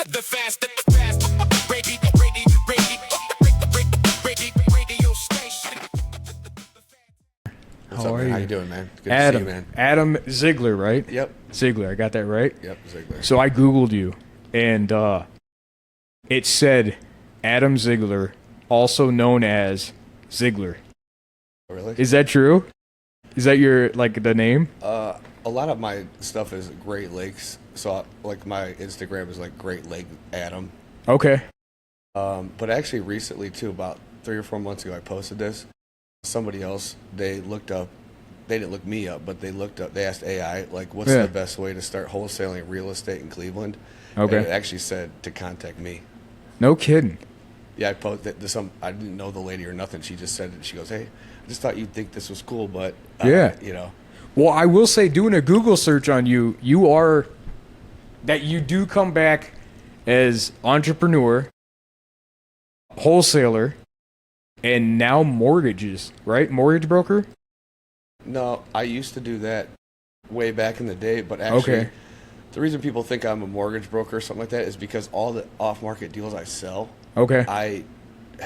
The fast radio station. What's up, man? How you doing, man? Good Adam, to see you, man. Adam Ziggler, right? Yep. Ziggler, I got that right? Yep, Ziggler. So I Googled you, and it said Adam Ziggler, also known as Ziggler. Really? Is that true? Is that your, like, the name? A lot of my stuff is Great Lakes, so like my Instagram is like Great Lake Adam. Okay. But actually, recently too, about 3 or 4 months ago, I posted this. Somebody else, they looked up. They didn't look me up, but they looked up. They asked AI, like, what's the best way to start wholesaling real estate in Cleveland? Okay. And it actually said to contact me. No kidding. Yeah, I posted this. I didn't know the lady or nothing. She just said it. She goes, "Hey, I just thought you'd think this was cool, but Yeah. you know." Well, I will say, doing a Google search on you, you do come back as entrepreneur, wholesaler, and now mortgages, right? Mortgage broker? No, I used to do that way back in the day, but actually, the reason people think I'm a mortgage broker or something like that is because all the off-market deals I sell, Okay. I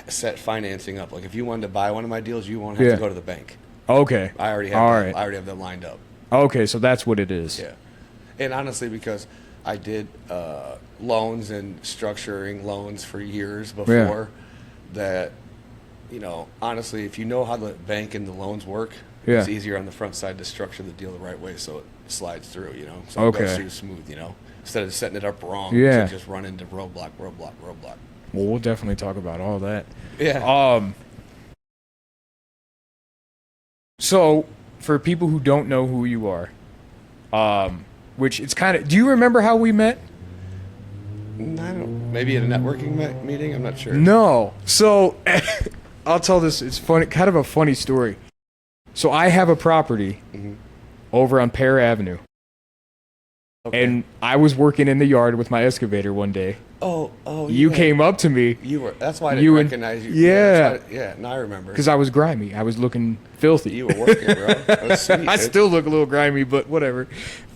set financing up. Like if you wanted to buy one of my deals, you won't have to go to the bank. Okay. I already have. I already have them lined up. Okay, so that's what it is. Yeah, and honestly, because I did loans and structuring loans for years before that, you know, honestly, if you know how the bank and the loans work, it's easier on the front side to structure the deal the right way so it slides through, you know, so it goes through smooth, you know, instead of setting it up wrong to just run into roadblock. Well, we'll definitely talk about all that. Yeah. So, for people who don't know who you are, which it's kind of... Do you remember how we met? I don't. Maybe at a networking meeting. I'm not sure. No. So, I'll tell this. It's funny, kind of a funny story. So, I have a property over on Pear Avenue. Okay. And I was working in the yard with my excavator one day. Oh, you came up to me. You were. That's why I didn't recognize you. Yeah. Now I remember. Because I was grimy. I was looking filthy. You were working, bro. That was sweet, I still look a little grimy, but whatever.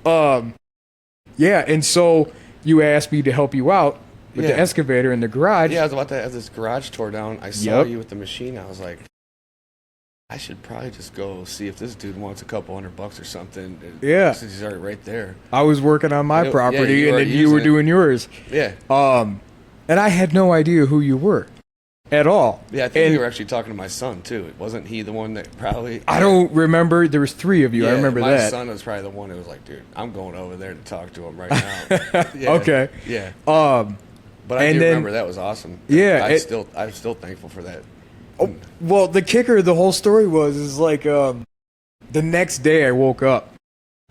Yeah, and so you asked me to help you out with the excavator in the garage. Yeah, I was about to have this garage tore down. I saw you with the machine. I was like, I should probably just go see if this dude wants a couple $100 or something. Yeah. Since he's already right there. I was working on my property, and then you were doing yours. Yeah. And I had no idea who you were at all. Yeah, I think you were actually talking to my son, too. Wasn't he the one that probably... I don't remember. There was 3 of you. I remember that. My son was probably the one who was like, dude, I'm going over there to talk to him right now. Okay. Yeah. But I do remember that was awesome. Yeah. I'm still thankful for that. Oh, well, the kicker of the whole story is like the next day I woke up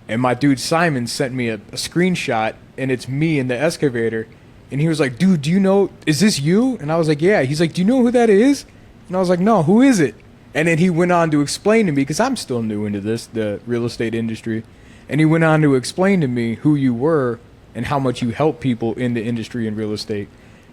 and my dude Simon sent me a screenshot, and it's me in the excavator, and he was like, dude, do you know, is this you? And I was like, yeah. He's like, do you know who that is? And I was like, no, who is it? And then he went on to explain to me, because I'm still new into the real estate industry, and he went on to explain to me who you were and how much you help people in the industry in real estate.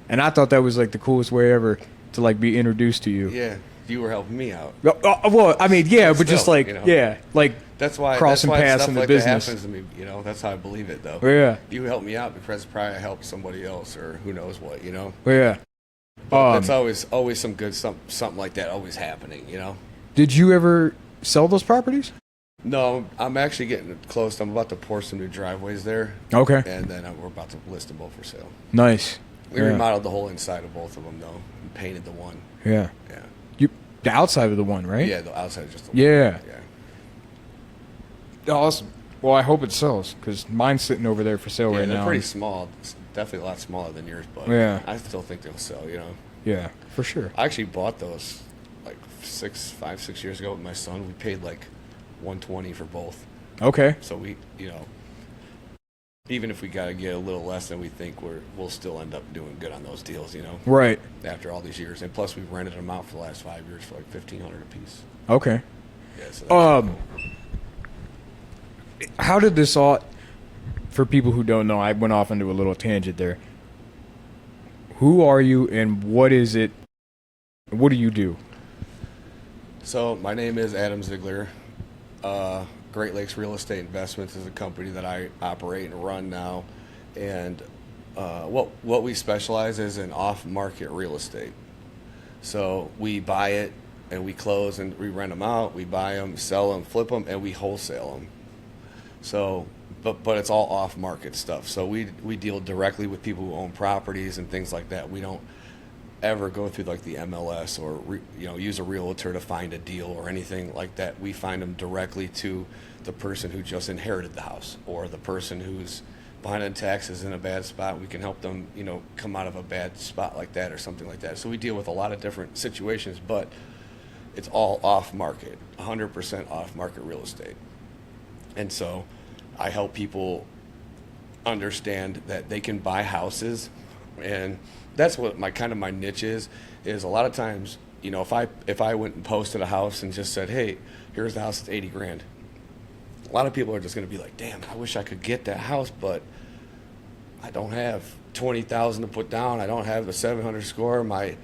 And I thought that was like the coolest way ever to like be introduced to you. Yeah, you were helping me out. Well, I mean, yeah, but just like, you know, like that's why crossing paths stuff in the like business. That happens to me, you know. That's how I believe it, though. Yeah, you helped me out because probably I helped somebody else or who knows what, you know. Yeah, that's always some good something like that always happening, you know. Did you ever sell those properties? No, I'm actually getting close. I'm about to pour some new driveways there. Okay, and then we're about to list them both for sale. Nice. We remodeled the whole inside of both of them, though, and painted the one. Yeah. The outside of the one, right? Yeah, the outside is just the one. Yeah. Yeah. Awesome. Well, I hope it sells, because mine's sitting over there for sale right now. They're pretty small. It's definitely a lot smaller than yours, but I still think they'll sell, you know. Yeah, for sure. I actually bought those like 5-6 years ago with my son. We paid like $120 for both. Okay. So we, you know, even if we got to get a little less than we think, we'll still end up doing good on those deals, you know. Right. After all these years, and plus we rented them out for the last 5 years for like $1,500 a piece. Okay. Yeah. So that's cool. How did this all? For people who don't know, I went off into a little tangent there. Who are you, and what is it? What do you do? So my name is Adam Ziggler. Great Lakes Real Estate Investments is a company that I operate and run now, and what we specialize is in off-market real estate. So we buy it and we close and we rent them out. We buy them, sell them, flip them, and we wholesale them. So, but it's all off-market stuff. So we deal directly with people who own properties and things like that. We don't ever go through like the MLS or use a realtor to find a deal or anything like that. We find them directly to the person who just inherited the house or the person who's behind on taxes in a bad spot. We can help them, come out of a bad spot like that or something like that. So we deal with a lot of different situations, but it's all off-market, 100% off-market real estate. And so I help people understand that they can buy houses, and that's what my niche is a lot of times, if I went and posted a house and just said, hey, here's the house, it's 80 grand. A lot of people are just going to be like, damn, I wish I could get that house, but I don't have 20,000 to put down. I don't have a 700 score. My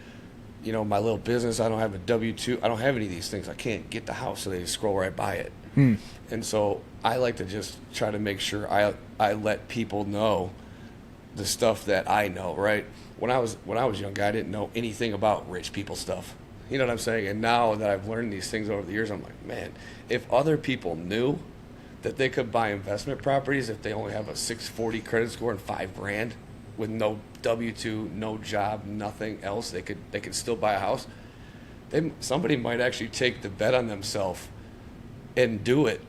little business, I don't have a W-2. I don't have any of these things. I can't get the house, so they just scroll right by it. And so I like to just try to make sure I let people know the stuff that I know, right? When I was a young guy, I didn't know anything about rich people stuff. You know what I'm saying? And now that I've learned these things over the years, I'm like, man, if other people knew that they could buy investment properties if they only have a 640 credit score and $5 grand with no W-2, no job, nothing else, they could still buy a house. Somebody might actually take the bet on themselves and do it.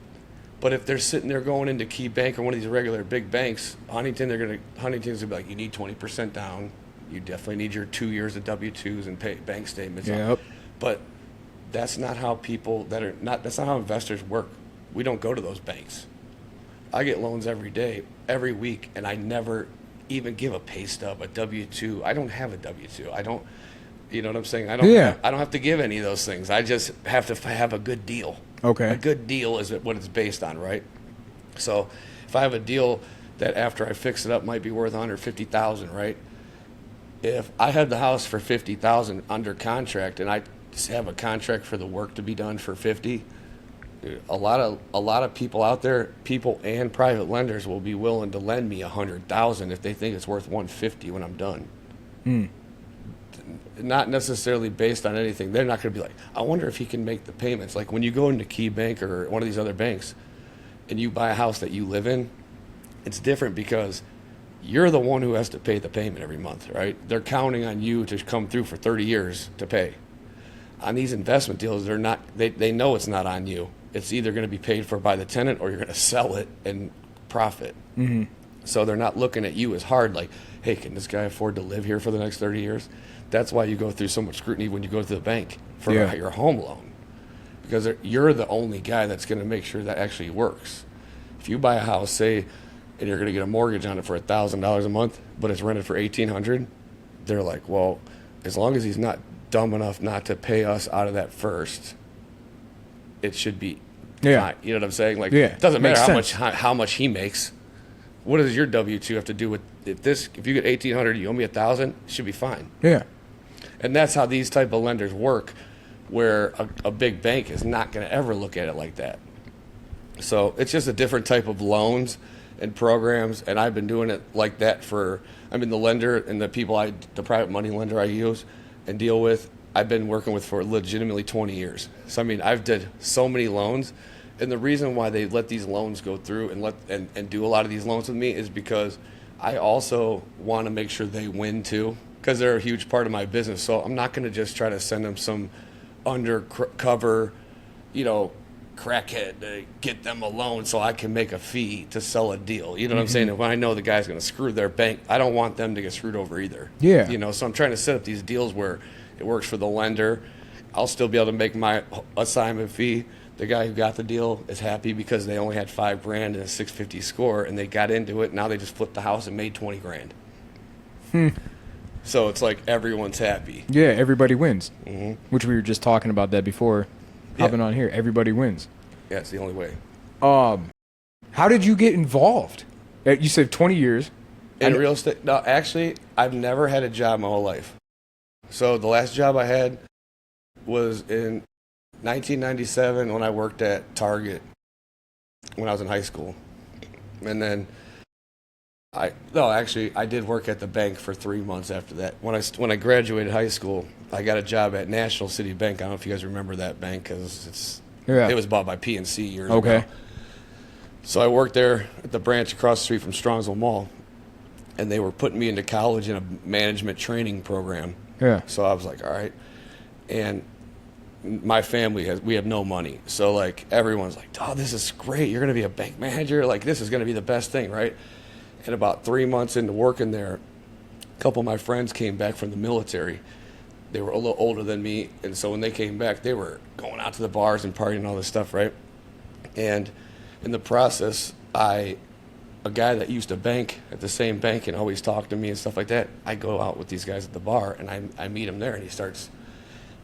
But if they're sitting there going into Key Bank or one of these regular big banks, Huntington's gonna be like, you need 20% down. You definitely need your 2 years of W-2s and pay bank statements. Yep. But that's not how that's not how investors work. We don't go to those banks. I get loans every day, every week, and I never even give a pay stub, a W-2. I don't have a W-2. I don't, you know what I'm saying? I don't have to give any of those things. I just have to have a good deal. Okay. A good deal is what it's based on, right? So if I have a deal that after I fix it up might be worth $150,000, right? If I had the house for $50,000 under contract and I just have a contract for the work to be done for $50,000, a lot of people out there, people and private lenders will be willing to lend me $100,000 if they think it's worth $150,000 when I'm done. Not necessarily based on anything. They're not going to be like, I wonder if he can make the payments. Like when you go into Key Bank or one of these other banks and you buy a house that you live in, it's different because you're the one who has to pay the payment every month, right? They're counting on you to come through for 30 years to pay. On these investment deals, they know it's not on you. It's either going to be paid for by the tenant or you're going to sell it and profit. So they're not looking at you as hard like, hey, can this guy afford to live here for the next 30 years? That's why you go through so much scrutiny when you go to the bank for your home loan, because you're the only guy that's going to make sure that actually works. If you buy a house, say, and you're going to get a mortgage on it for $1,000 a month, but it's rented for $1,800, they're like, well, as long as he's not dumb enough not to pay us out of that first, it should be fine. You know what I'm saying? Like, it doesn't matter how much he makes. What does your W-2 have to do with if you get $1,800, you owe me $1,000, it should be fine. Yeah. And that's how these type of lenders work, where a big bank is not going to ever look at it like that. So it's just a different type of loans and programs, and I've been doing it like that the lender and the private money lender I use and deal with, I've been working with for legitimately 20 years. So I've did so many loans, and the reason why they let these loans go through and do a lot of these loans with me is because I also want to make sure they win too, because they're a huge part of my business. So I'm not going to just try to send them some undercover, crackhead to get them a loan so I can make a fee to sell a deal. You know what I'm saying? If I know the guy's going to screw their bank, I don't want them to get screwed over either. Yeah. So I'm trying to set up these deals where it works for the lender. I'll still be able to make my assignment fee. The guy who got the deal is happy because they only had $5 grand and a 650 score, and they got into it. Now they just flipped the house and made 20 grand. So it's like everyone's happy. Yeah, everybody wins. Which we were just talking about that before hopping on here. Everybody wins. Yeah, it's the only way. How did you get involved? You said 20 years. In real estate? No, actually, I've never had a job my whole life. So the last job I had was in 1997 when I worked at Target when I was in high school. And then No, actually, I did work at the bank for 3 months after that. When I graduated high school, I got a job at National City Bank. I don't know if you guys remember that bank because it was bought by PNC years ago. So I worked there at the branch across the street from Strongsville Mall, and they were putting me into college in a management training program. Yeah. So I was like, all right. And my family we have no money. So like everyone's like, oh, this is great. You're going to be a bank manager. Like this is going to be the best thing, right? And about 3 months into working there, a couple of my friends came back from the military. They were a little older than me, and so when they came back, they were going out to the bars and partying and all this stuff, right? And in the process, a guy that used to bank at the same bank and always talked to me and stuff like that, I go out with these guys at the bar, and I meet him there, and he starts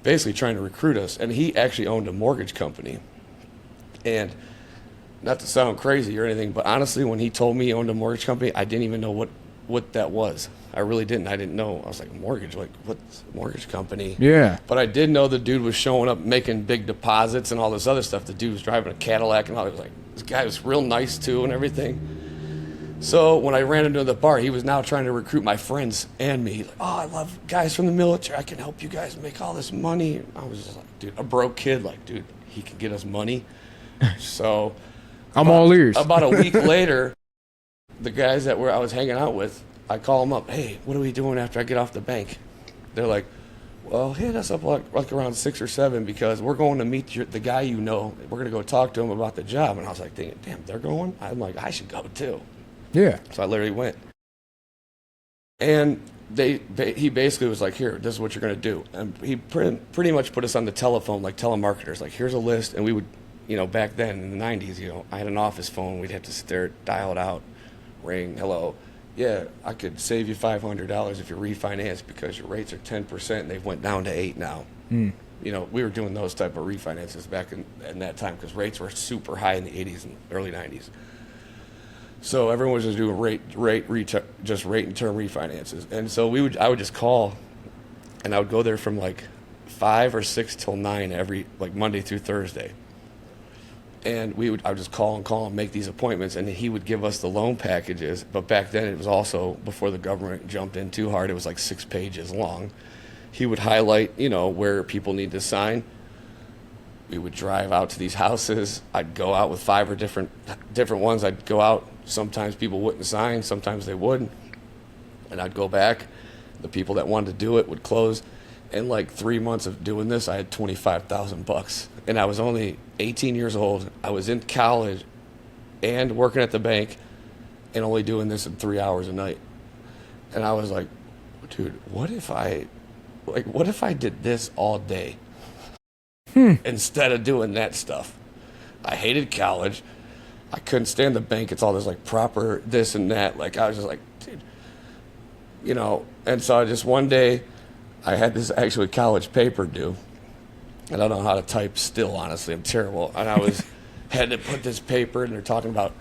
basically trying to recruit us. And he actually owned a mortgage company. And not to sound crazy or anything, but honestly, when he told me he owned a mortgage company, I didn't even know what that was. I really didn't. I didn't know. I was like, mortgage? Like, what's a mortgage company? Yeah. But I did know the dude was showing up making big deposits and all this other stuff. The dude was driving a Cadillac and all. It was like, this guy was real nice too and everything. So when I ran into the bar, he was now trying to recruit my friends and me. Like, oh, I love guys from the military. I can help you guys make all this money. I was just like, dude, a broke kid. Like, dude, he can get us money. So I'm all ears. About a week later, the guys that I was hanging out with, I call them up. Hey, what are we doing after I get off the bank? They're like, well, hit us up like around 6 or 7 because we're going to meet the guy you know. We're going to go talk to him about the job. And I was like, damn, they're going? I'm like, I should go too. Yeah. So I literally went. And he basically was like, here, this is what you're going to do. And he pretty much put us on the telephone like telemarketers. Like, here's a list. And we would, back then in the 90s, I had an office phone. We'd have to sit there, dial it out, ring, hello. Yeah, I could save you $500 if you refinance because your rates are 10% and they've went down to 8 now. We were doing those type of refinances back in that time because rates were super high in the 80s and early 90s. So everyone was just doing rate and term refinances. And so I would just call, and I would go there from like 5 or 6 till 9 every like Monday through Thursday. And I would just call and make these appointments, and he would give us the loan packages. But back then, it was also, before the government jumped in too hard, it was like 6 pages long. He would highlight, where people need to sign. We would drive out to these houses. I'd go out with 5 or different ones. I'd go out. Sometimes people wouldn't sign. Sometimes they would. And I'd go back. The people that wanted to do it would close. In like 3 months of doing this, I had $25,000, and I was only 18 years old. I was in college and working at the bank and only doing this in 3 hours a night. And I was like, dude, what if I did this all day instead of doing that stuff? I hated college. I couldn't stand the bank. It's all this like proper this and that. Like I was just like, dude, and so I just one day, I had this actually college paper due, and I don't know how to type still, honestly. I'm terrible. And I had to put this paper, and they're talking about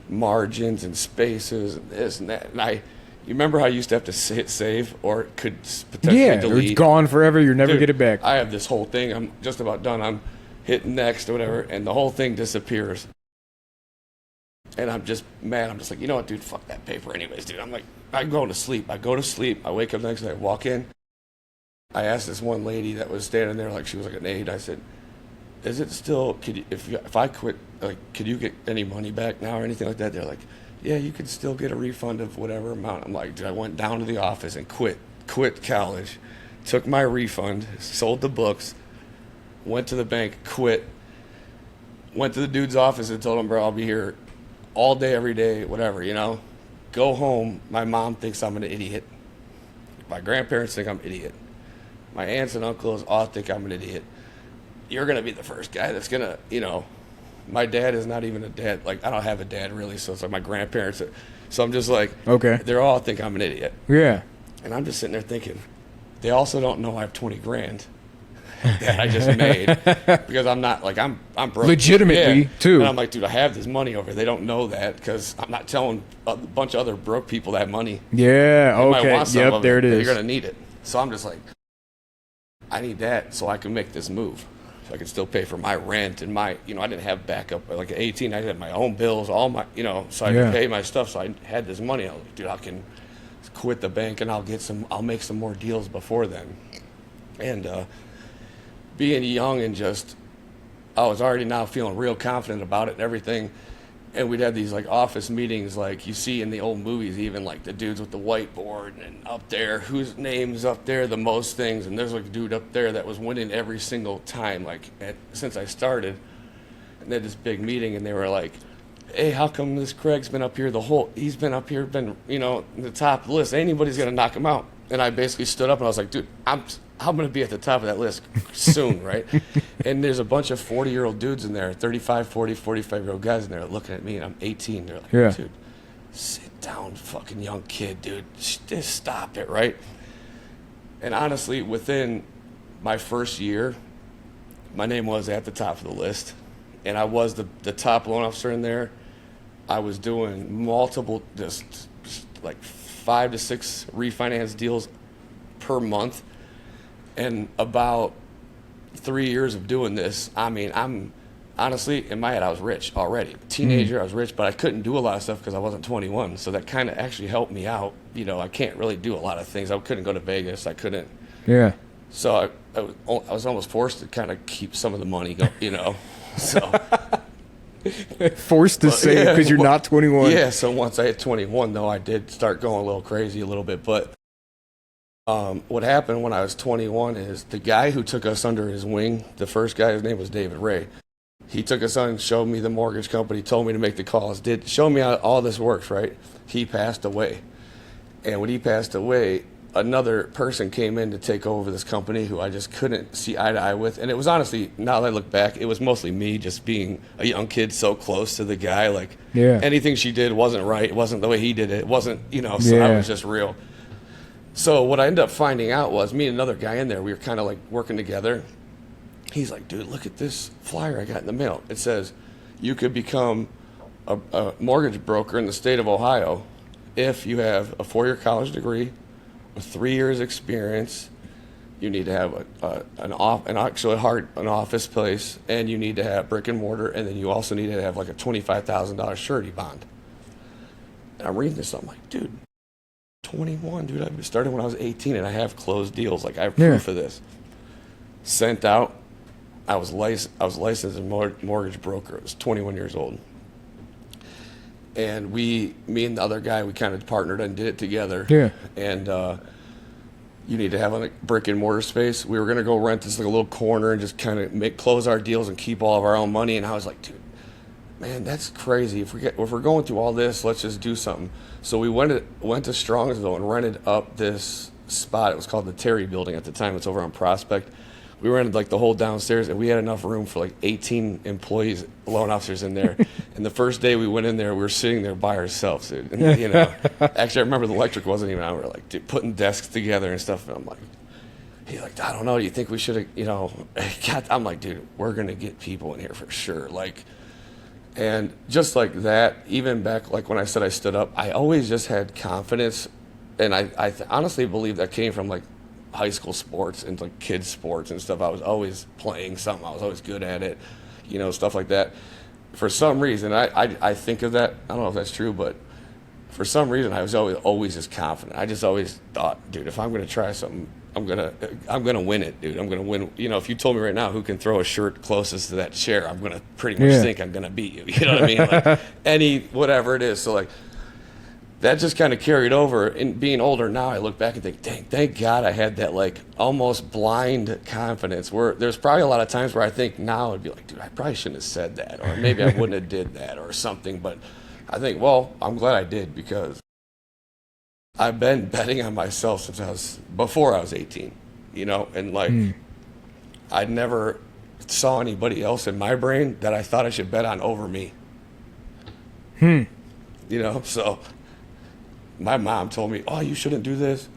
margins and spaces and this and that. And you remember how you used to have to hit save or it could potentially delete? It's gone forever. You never get it back. I have this whole thing. I'm just about done. I'm hitting next or whatever, and the whole thing disappears. And I'm just mad. I'm just like, you know what, dude? Fuck that paper anyways, dude. I'm like, I'm going to sleep. I go to sleep. I wake up the next day. I walk in. I asked this one lady that was standing there like she was like an aide. I said, is it still, if I quit, like, could you get any money back now or anything like that? They're like, yeah, you could still get a refund of whatever amount. I'm like, dude, I went down to the office and quit college, took my refund, sold the books, went to the bank, quit, went to the dude's office and told him, bro, I'll be here all day, every day, whatever, Go home. My mom thinks I'm an idiot. My grandparents think I'm an idiot. My aunts and uncles all think I'm an idiot. You're going to be the first guy that's going to, my dad is not even a dad. Like, I don't have a dad, really, so it's like my grandparents. So I'm just like, okay. They all think I'm an idiot. Yeah. And I'm just sitting there thinking, they also don't know I have $20,000 that I just made because I'm not, like, I'm broke. Legitimately, too. And I'm like, dude, I have this money over. They don't know that because I'm not telling a bunch of other broke people that money. Yeah, okay. Yep, there it is. You're going to need it. So I'm just like, I need that so I can make this move. so I could still pay for my rent and my, I didn't have backup. Like at 18, I had my own bills, all my, so I could pay my stuff. So I had this money. I was like, dude, I can quit the bank and I'll make some more deals before then. And being young and I was already now feeling real confident about it and everything. And we'd have these like office meetings like you see in the old movies, even like the dudes with the whiteboard and up there, whose name's up there the most things. And there's like a dude up there that was winning every single time, like since I started. And they had this big meeting and they were like, hey, how come this Craig's been up here he's been up here, in the top of the list. Anybody's going to knock him out. And I basically stood up and I was like, dude, I'm going to be at the top of that list soon, right? And there's a bunch of 40-year-old dudes in there, 35, 40, 45-year-old guys in there looking at me, and I'm 18. They're like, dude, sit down, fucking young kid, dude. Just stop it, right? And honestly, within my first year, my name was at the top of the list, and I was the top loan officer in there. I was doing multiple, just like 5 to 6 refinance deals per month. And about 3 years of doing this, I mean, I'm honestly, in my head, I was rich already. Teenager, I was rich, but I couldn't do a lot of stuff because I wasn't 21. So that kind of actually helped me out. I can't really do a lot of things. I couldn't go to Vegas. I couldn't. Yeah. So I was almost forced to kind of keep some of the money going, So. Forced to save because you're not 21. Yeah, so once I hit 21, though, I did start going a little crazy a little bit. But what happened when I was 21 is the guy who took us under his wing, the first guy, his name was David Ray. He took us on, showed me the mortgage company, told me to make the calls, showed me how all this works, right? He passed away. And when he passed away, another person came in to take over this company who I just couldn't see eye to eye with. And it was honestly, now that I look back, it was mostly me just being a young kid so close to the guy. Like, anything she did wasn't right. It wasn't the way he did it. It wasn't, so I was just real. So what I ended up finding out was me and another guy in there, we were kind of like working together. He's like, dude, look at this flyer I got in the mail. It says, you could become a mortgage broker in the state of Ohio if you have a 4-year college degree, with 3 years experience. You need to have an office place, and you need to have brick and mortar, and then you also need to have like a $25,000 surety bond. And I'm reading this, I'm like, dude, 21, dude. I started when I was 18, and I have closed deals. Like, I have proof of this. Sent out. I was licensed as a mortgage broker. I was 21 years old. And me and the other guy, we kind of partnered and did it together. Yeah. And you need to have a brick and mortar space. We were going to go rent this like a little corner and just kind of close our deals and keep all of our own money. And I was like, dude, man, that's crazy. If we're going through all this, let's just do something. So we went to Strongsville and rented up this spot. It was called the Terry Building at the time. It's over on Prospect. We rented like the whole downstairs, and we had enough room for like 18 employees, loan officers in there. And the first day we went in there, we were sitting there by ourselves, dude. And, actually, I remember the electric wasn't even on. We were like, dude, putting desks together and stuff. And I'm like, he's like, I don't know. Do you think we should have, I'm like, dude, we're gonna get people in here for sure. Like, and just like that, even back like when I said I stood up, I always just had confidence, and I honestly believe that came from like high school sports and like kids sports and stuff. I was always playing something. I was always good at it, stuff like that. For some reason, I think of that. I don't know if that's true, but for some reason, I was always just confident. I just always thought, dude, if I'm going to try something, I'm gonna win it, dude. I'm gonna win. If you told me right now who can throw a shirt closest to that chair, I'm gonna pretty much think I'm gonna beat you. You know what I mean? Like whatever it is. So like, that just kind of carried over. And being older now, I look back and think, dang, thank God I had that like almost blind confidence. Where there's probably a lot of times where I think now I'd be like, dude, I probably shouldn't have said that, or maybe I wouldn't have did that, or something. But I think, well, I'm glad I did, because I've been betting on myself since before I was 18, and like I never saw anybody else in my brain that I thought I should bet on over me. So my mom told me, oh, you shouldn't do this.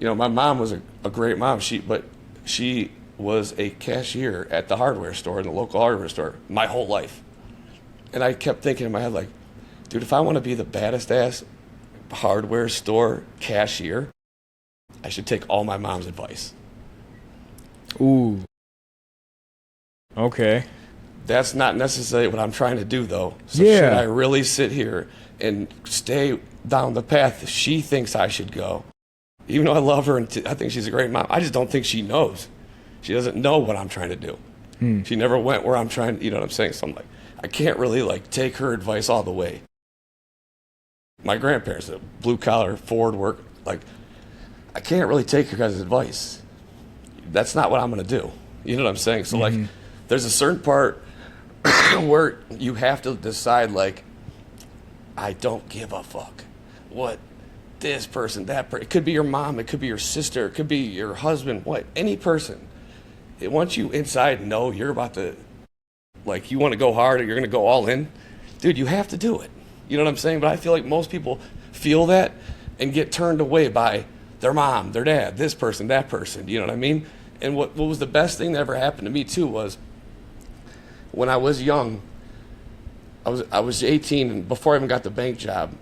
My mom was a great mom. She was a cashier at the hardware store, in the local hardware store, my whole life. And I kept thinking in my head, like, dude, if I want to be the baddest ass hardware store cashier, I should take all my mom's advice. Ooh. Okay. That's not necessarily what I'm trying to do, though. So Yeah. should I really sit here and stay down the path she thinks I should go? Even though I love her and I think she's a great mom, I just don't think she knows. She doesn't know what I'm trying to do. She never went where I'm trying, you know what I'm saying? So I'm like, I can't really like take her advice all the way. My grandparents, blue collar, forward work, like, I can't really take your guys' advice. That's not what I'm going to do. You know what I'm saying? So like, there's a certain part where you have to decide, like, I don't give a fuck what this person, that person, it could be your mom, it could be your sister, it could be your husband, what, any person. Once you inside know you're about to, like, you want to go hard or you're going to go all in, dude, you have to do it. You know what I'm saying? But I feel like most people feel that and get turned away by their mom, their dad, this person, that person. You know what I mean? And what was the best thing that ever happened to me, too, was when I was young, I was 18, and before I even got the bank job,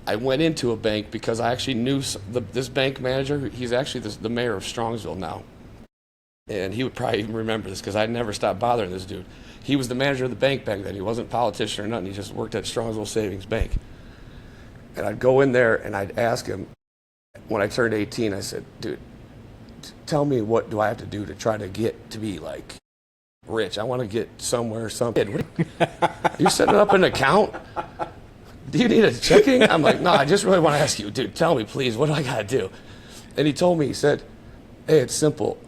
I went into a bank because I actually knew this bank manager. He's actually the mayor of Strongsville now. And he would probably even remember this because I never stopped bothering this dude. He was the manager of the bank back then. He wasn't a politician or nothing. He just worked at Strongsville Savings Bank. And I'd go in there and I'd ask him, when I turned 18, I said, dude, tell me what do I have to do to try to get to be like rich? I want to get somewhere, something. You're setting up an account? Do you need a checking? I'm like, no, I just really want to ask you, dude, tell me, please, what do I got to do? And he told me, he said, hey, it's simple.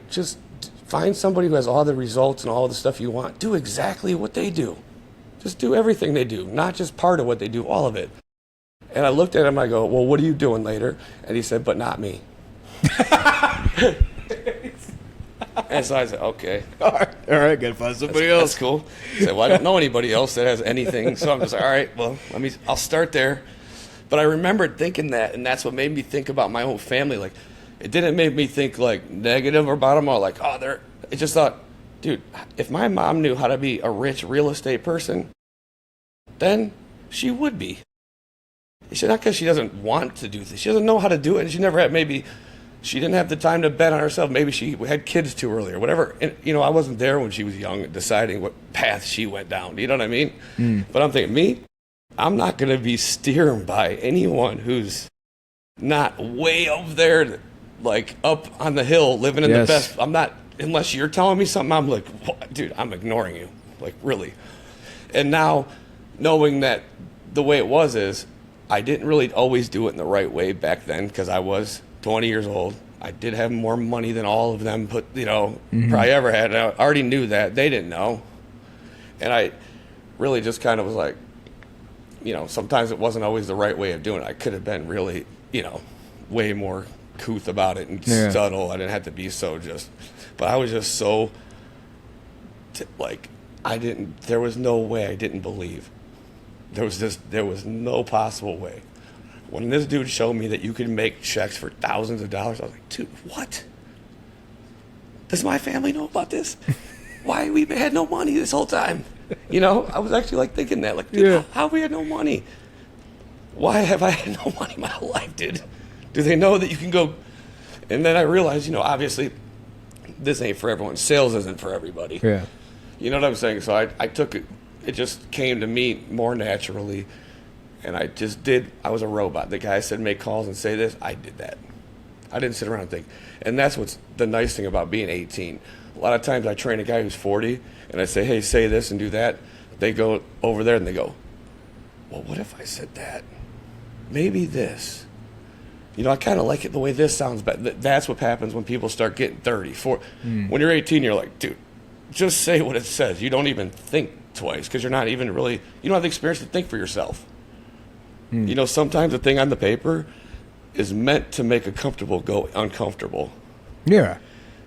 Just find somebody who has all the results and all the stuff you want. Do exactly what they do. Just do everything they do, not just part of what they do, all of it. And I looked at him, I go, well, what are you doing later? And he said, but not me. And so I said, okay. All right, gotta find somebody else. That's cool. He said, well, I don't know anybody else that has anything. So I'm just like, all right, well, I'll start there. But I remembered thinking that, and that's what made me think about my own family. Like, it didn't make me think like negative about them or like, oh, it just thought, dude, if my mom knew how to be a rich real estate person, then she would be. It's not because she doesn't want to do this. She doesn't know how to do it. And she never had, maybe she didn't have the time to bet on herself. Maybe she had kids too early or whatever. And, you know, I wasn't there when she was young deciding what path she went down. You know what I mean? But I'm thinking, I'm not going to be steered by anyone who's not way up there, like up on the hill, living in the best. I'm not, unless you're telling me something, I'm like, what? Dude, I'm ignoring you. Like, really. And now, knowing that the way it was is, I didn't really always do it in the right way back then because I was 20 years old. I did have more money than all of them probably ever had. And I already knew that. They didn't know. And I really just kind of was like, you know, sometimes it wasn't always the right way of doing it. I could have been really, you know, way more couth about it and subtle. I didn't have to be so but I was just so, there was no way I didn't believe. There was no possible way. When this dude showed me that you could make checks for thousands of dollars, I was like, dude, what? Does my family know about this? Why we had no money this whole time? You know, I was actually like thinking that, like, dude, how have we had no money? Why have I had no money my whole life, dude? Do they know that you can go? And then I realized, you know, obviously this ain't for everyone. Sales isn't for everybody. Yeah. You know what I'm saying? So I took it. It just came to me more naturally, and I just did. I was a robot. The guy said make calls and say this. I did that. I didn't sit around and think. And that's what's the nice thing about being 18. A lot of times I train a guy who's 40, and I say, hey, say this and do that. They go over there and they go, well, what if I said that? Maybe this. You know, I kind of like it the way this sounds, but that's what happens when people start getting 30, 40. When you're 18, you're like, dude, just say what it says. You don't even think twice because you're not even really, you don't have the experience to think for yourself. You know, sometimes the thing on the paper is meant to make a comfortable go uncomfortable. Yeah.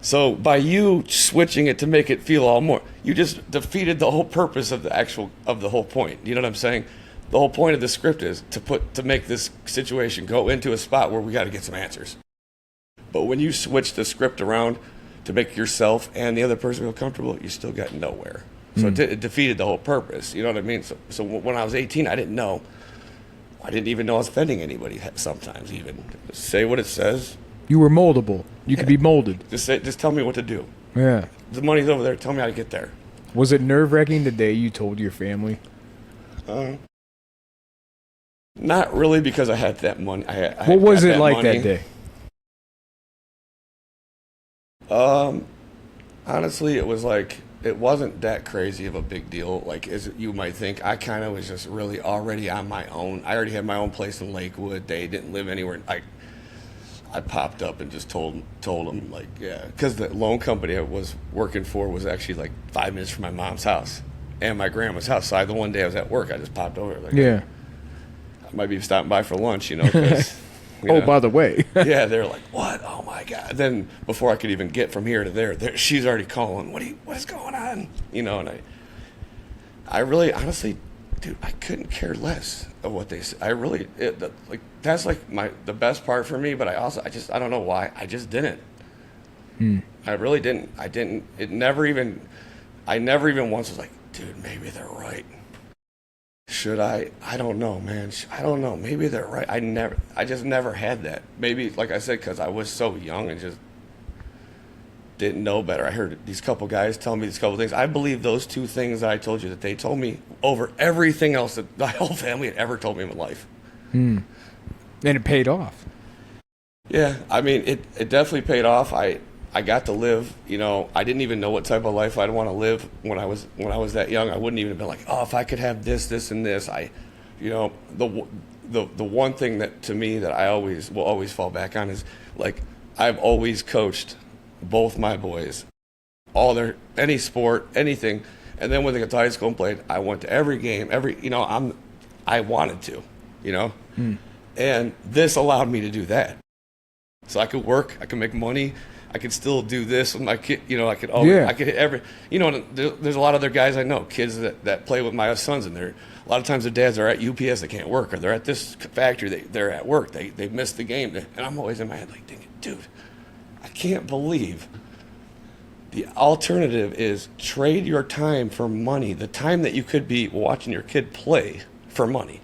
So by you switching it to make it feel all more, you just defeated the whole purpose of the whole point. You know what I'm saying? The whole point of the script is to make this situation go into a spot where we got to get some answers. But when you switch the script around to make yourself and the other person feel comfortable, you still got nowhere. So it defeated the whole purpose. You know what I mean? So when I was 18, I didn't know. I didn't even know I was offending anybody sometimes even. Just say what it says. You were moldable. You could be molded. Just tell me what to do. Yeah. The money's over there. Tell me how to get there. Was it nerve-wracking the day you told your family? Not really, because I had that money. What was it like that day? Honestly, it was like, it wasn't that crazy of a big deal, like as you might think. I kind of was just really already on my own. I already had my own place in Lakewood. They didn't live anywhere. I popped up and just told them, like, yeah, because the loan company I was working for was actually like 5 minutes from my mom's house and my grandma's house. So the one day I was at work, I just popped over, like, Yeah. I might be stopping by for lunch, you know. 'Cause, Oh, by the way. yeah, they're like, what? Oh my God. Then before I could even get from here to there, she's already calling. What is going on? You know, and I really, honestly, dude, I couldn't care less of what they say. I really, that's like the best part for me. But I don't know why. I just didn't. I really didn't. I never even once was like, dude, maybe they're right. Should I? I don't know, man. I don't know. Maybe they're right. I just never had that. Maybe, like I said, because I was so young and just didn't know better. I heard these couple guys tell me these couple things. I believe those two things that I told you that they told me over everything else that my whole family had ever told me in my life. And it paid off. Yeah, I mean, it definitely paid off. I got to live, you know, I didn't even know what type of life I'd want to live when I was that young. I wouldn't even have been like, oh, if I could have this, and this. You know, the one thing that to me that I will always fall back on is, like, I've always coached both my boys, any sport, anything. And then when they got to high school and played, I went to every game, I wanted to, you know, and this allowed me to do that. So I could work, I could make money. I could still do this with my kid, you know. I could hit you know. There's a lot of other guys I know, kids that play with my sons, and a lot of times their dads are at UPS, they can't work, or they're at this factory, they're at work, they missed the game, and I'm always in my head like, thinking, dude, I can't believe the alternative is trade your time for money, the time that you could be watching your kid play for money.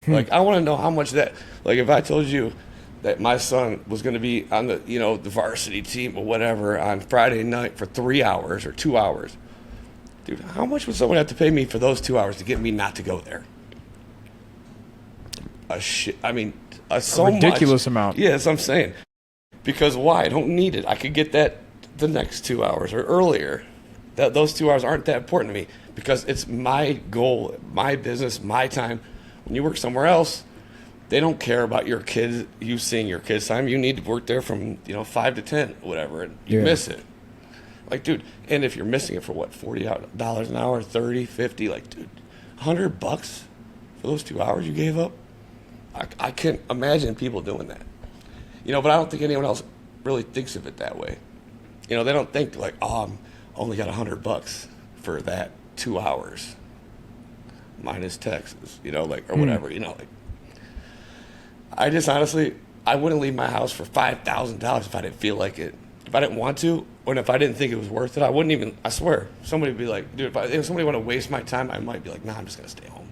Like, I want to know how much that, like, if I told you that my son was going to be on the, you know, the varsity team or whatever on Friday night for 3 hours or 2 hours. Dude, how much would someone have to pay me for those 2 hours to get me not to go there? So ridiculous much. amount. Yeah, that's what I'm saying. Because why? I don't need it. I could get that the next 2 hours or earlier. Those 2 hours aren't that important to me because it's my goal, my business, my time. When you work somewhere else, they don't care about your kids, you seeing your kids' time. You need to work there from, 5 to 10, whatever, and you miss it. Like, dude, and if you're missing it for what, $40 an hour, 30, 50, like, dude, $100 for those 2 hours you gave up? I can't imagine people doing that. But I don't think anyone else really thinks of it that way. They don't think like, oh, I'm only got $100 for that 2 hours minus taxes, or whatever, like. I just honestly, I wouldn't leave my house for $5,000 if I didn't feel like it. If I didn't want to, or if I didn't think it was worth it, I wouldn't even, I swear, somebody would be like, dude, if somebody want to waste my time, I might be like, nah, I'm just going to stay home.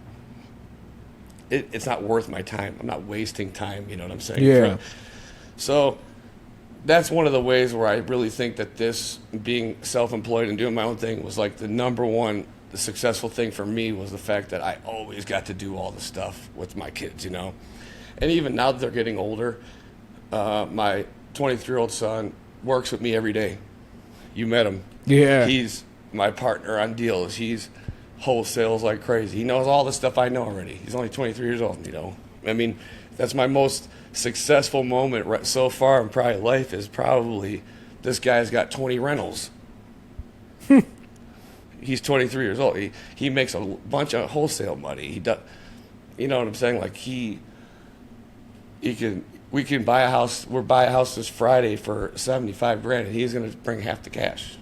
It's not worth my time. I'm not wasting time, you know what I'm saying? Yeah. So that's one of the ways where I really think that this being self-employed and doing my own thing was like the number one, the successful thing for me was the fact that I always got to do all the stuff with my kids, And even now that they're getting older, my 23-year-old son works with me every day. You met him. Yeah. He's my partner on deals. He's wholesales like crazy. He knows all the stuff I know already. He's only 23 years old, I mean, that's my most successful moment so far in probably life is probably this guy's got 20 rentals. He's 23 years old. He makes a bunch of wholesale money. He does, you know what I'm saying? Like we can buy a house. We'll buy a house this Friday for $75,000, and he's gonna bring half the cash.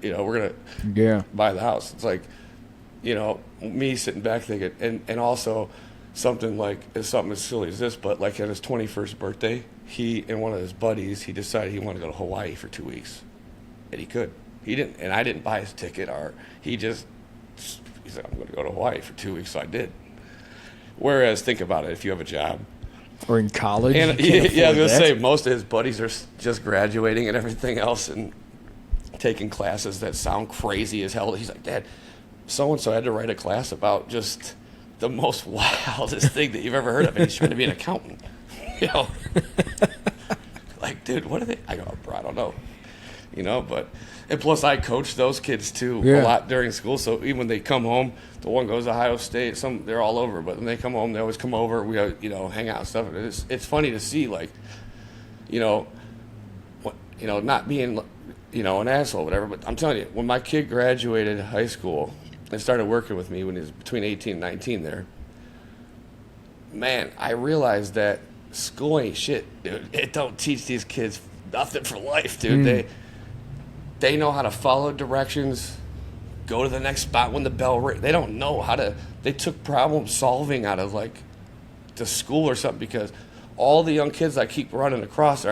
We're gonna buy the house. It's like, me sitting back thinking, and also something as silly as this, but like at his 21st birthday, he and one of his buddies, he decided he wanted to go to Hawaii for 2 weeks, and he could. He didn't, and I didn't buy his ticket, or he said, I'm going to go to Hawaii for 2 weeks, so I did. Whereas, think about it, if you have a job. Or in college. And, yeah, I was going to say, most of his buddies are just graduating and everything else, and taking classes that sound crazy as hell. He's like, Dad, so-and-so had to write a class about just the most wildest thing that you've ever heard of, and he's trying to be an accountant. You know? Like, dude, what are they? I go, bro, I don't know. You know, but, and plus I coach those kids too a lot during school. So even when they come home, the one goes to Ohio State, they're all over, but when they come home, they always come over. We, hang out and stuff. And it's funny to see, like, not being, an asshole, whatever. But I'm telling you, when my kid graduated high school and started working with me when he was between 18 and 19 there, man, I realized that school ain't shit, dude. It don't teach these kids nothing for life, dude. They know how to follow directions, go to the next spot when the bell rings. They don't know how to. They took problem solving out of like the school or something, because all the young kids I keep running across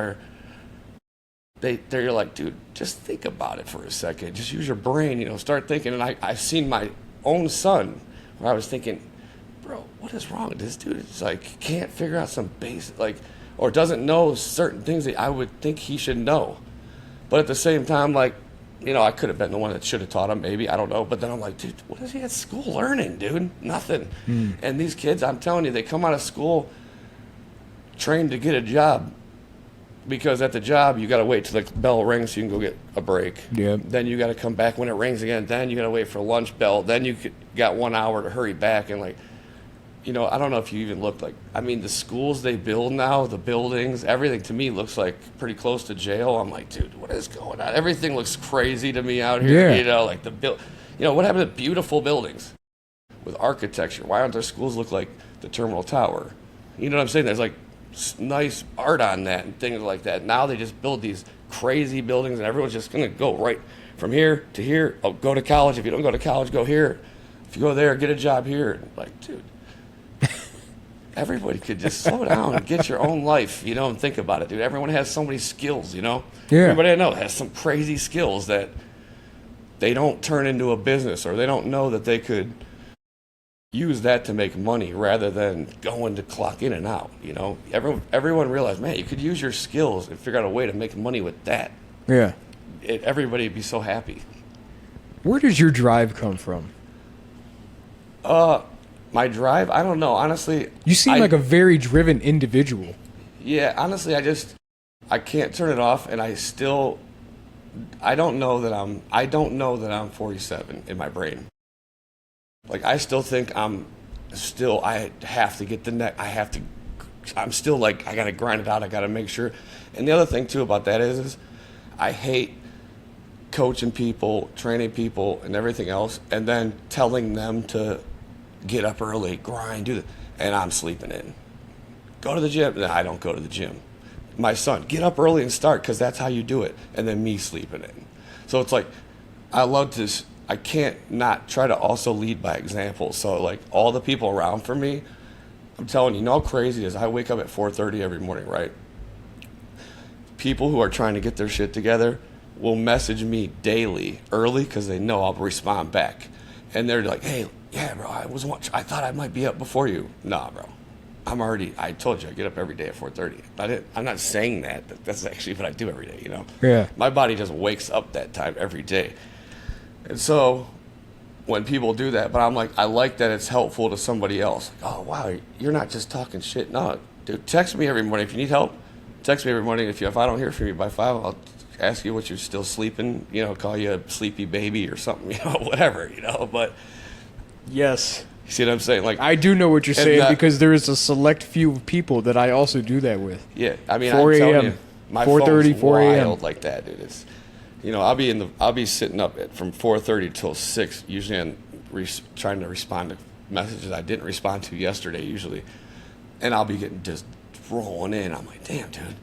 they're like, dude, just think about it for a second. Just use your brain, start thinking. And I've seen my own son where I was thinking, bro, what is wrong with this dude? It's like, can't figure out some basic, or doesn't know certain things that I would think he should know. But at the same time, I could have been the one that should have taught him, maybe, I don't know. But then I'm like, dude, what is he at school learning, dude? Nothing. And these kids, I'm telling you, they come out of school trained to get a job, because at the job, you got to wait till the bell rings so you can go get a break. Yep. Then you got to come back when it rings again. Then you got to wait for a lunch bell. Then you got 1 hour to hurry back. And I don't know if you even looked the schools they build now, the buildings, everything to me looks like pretty close to jail. I'm like, dude, what is going on? Everything looks crazy to me out here. Yeah. What happened to beautiful buildings with architecture? Why aren't their schools look like the Terminal Tower? You know what I'm saying? There's nice art on that and things like that. Now they just build these crazy buildings, and everyone's just going to go right from here to here. Oh, go to college. If you don't go to college, go here. If you go there, get a job here. Dude. Everybody could just slow down and get your own life, and think about it, dude. Everyone has so many skills, Yeah. Everybody I know has some crazy skills that they don't turn into a business, or they don't know that they could use that to make money rather than going to clock in and out, Everyone realized, man, you could use your skills and figure out a way to make money with that. Yeah. Everybody would be so happy. Where does your drive come from? My drive? I don't know. Honestly, you seem like a very driven individual. Yeah, honestly, I can't turn it off, and I don't know that I'm 47 in my brain. I still think I have to get the neck. I'm still I got to grind it out. I got to make sure. And the other thing too about that is I hate coaching people, training people, and everything else, and then telling them to get up early, grind, do that, and I'm sleeping in. Go to the gym. No, I don't go to the gym. My son, get up early and start, because that's how you do it, and then me sleeping in. So it's I can't not try to also lead by example. So all the people around for me, I'm telling you, how crazy it is. I wake up at 4:30 every morning, right? People who are trying to get their shit together will message me daily early, because they know I'll respond back. And they're like, hey, yeah, bro, I thought I might be up before you. Nah, bro. I told you I get up every day at 4:30. I'm not saying that. That's actually what I do every day, Yeah. My body just wakes up that time every day. And so when people do that, but I'm I like that it's helpful to somebody else. Oh, wow, you're not just talking shit. No, dude, text me every morning. If you need help, text me every morning. If I don't hear from you by 5, I'll ask you what you're still sleeping, call you a sleepy baby or something, whatever, but. Yes. You see what I'm saying? I do know what you're saying, because there is a select few people that I also do that with. Yeah, I'm 4 telling a.m., you, my 4:30, phone's 4 a.m. wild like that, dude. It's, I'll be sitting up from 4:30 till 6, usually, and trying to respond to messages I didn't respond to yesterday, usually, and I'll be getting just rolling in. I'm like, damn, dude,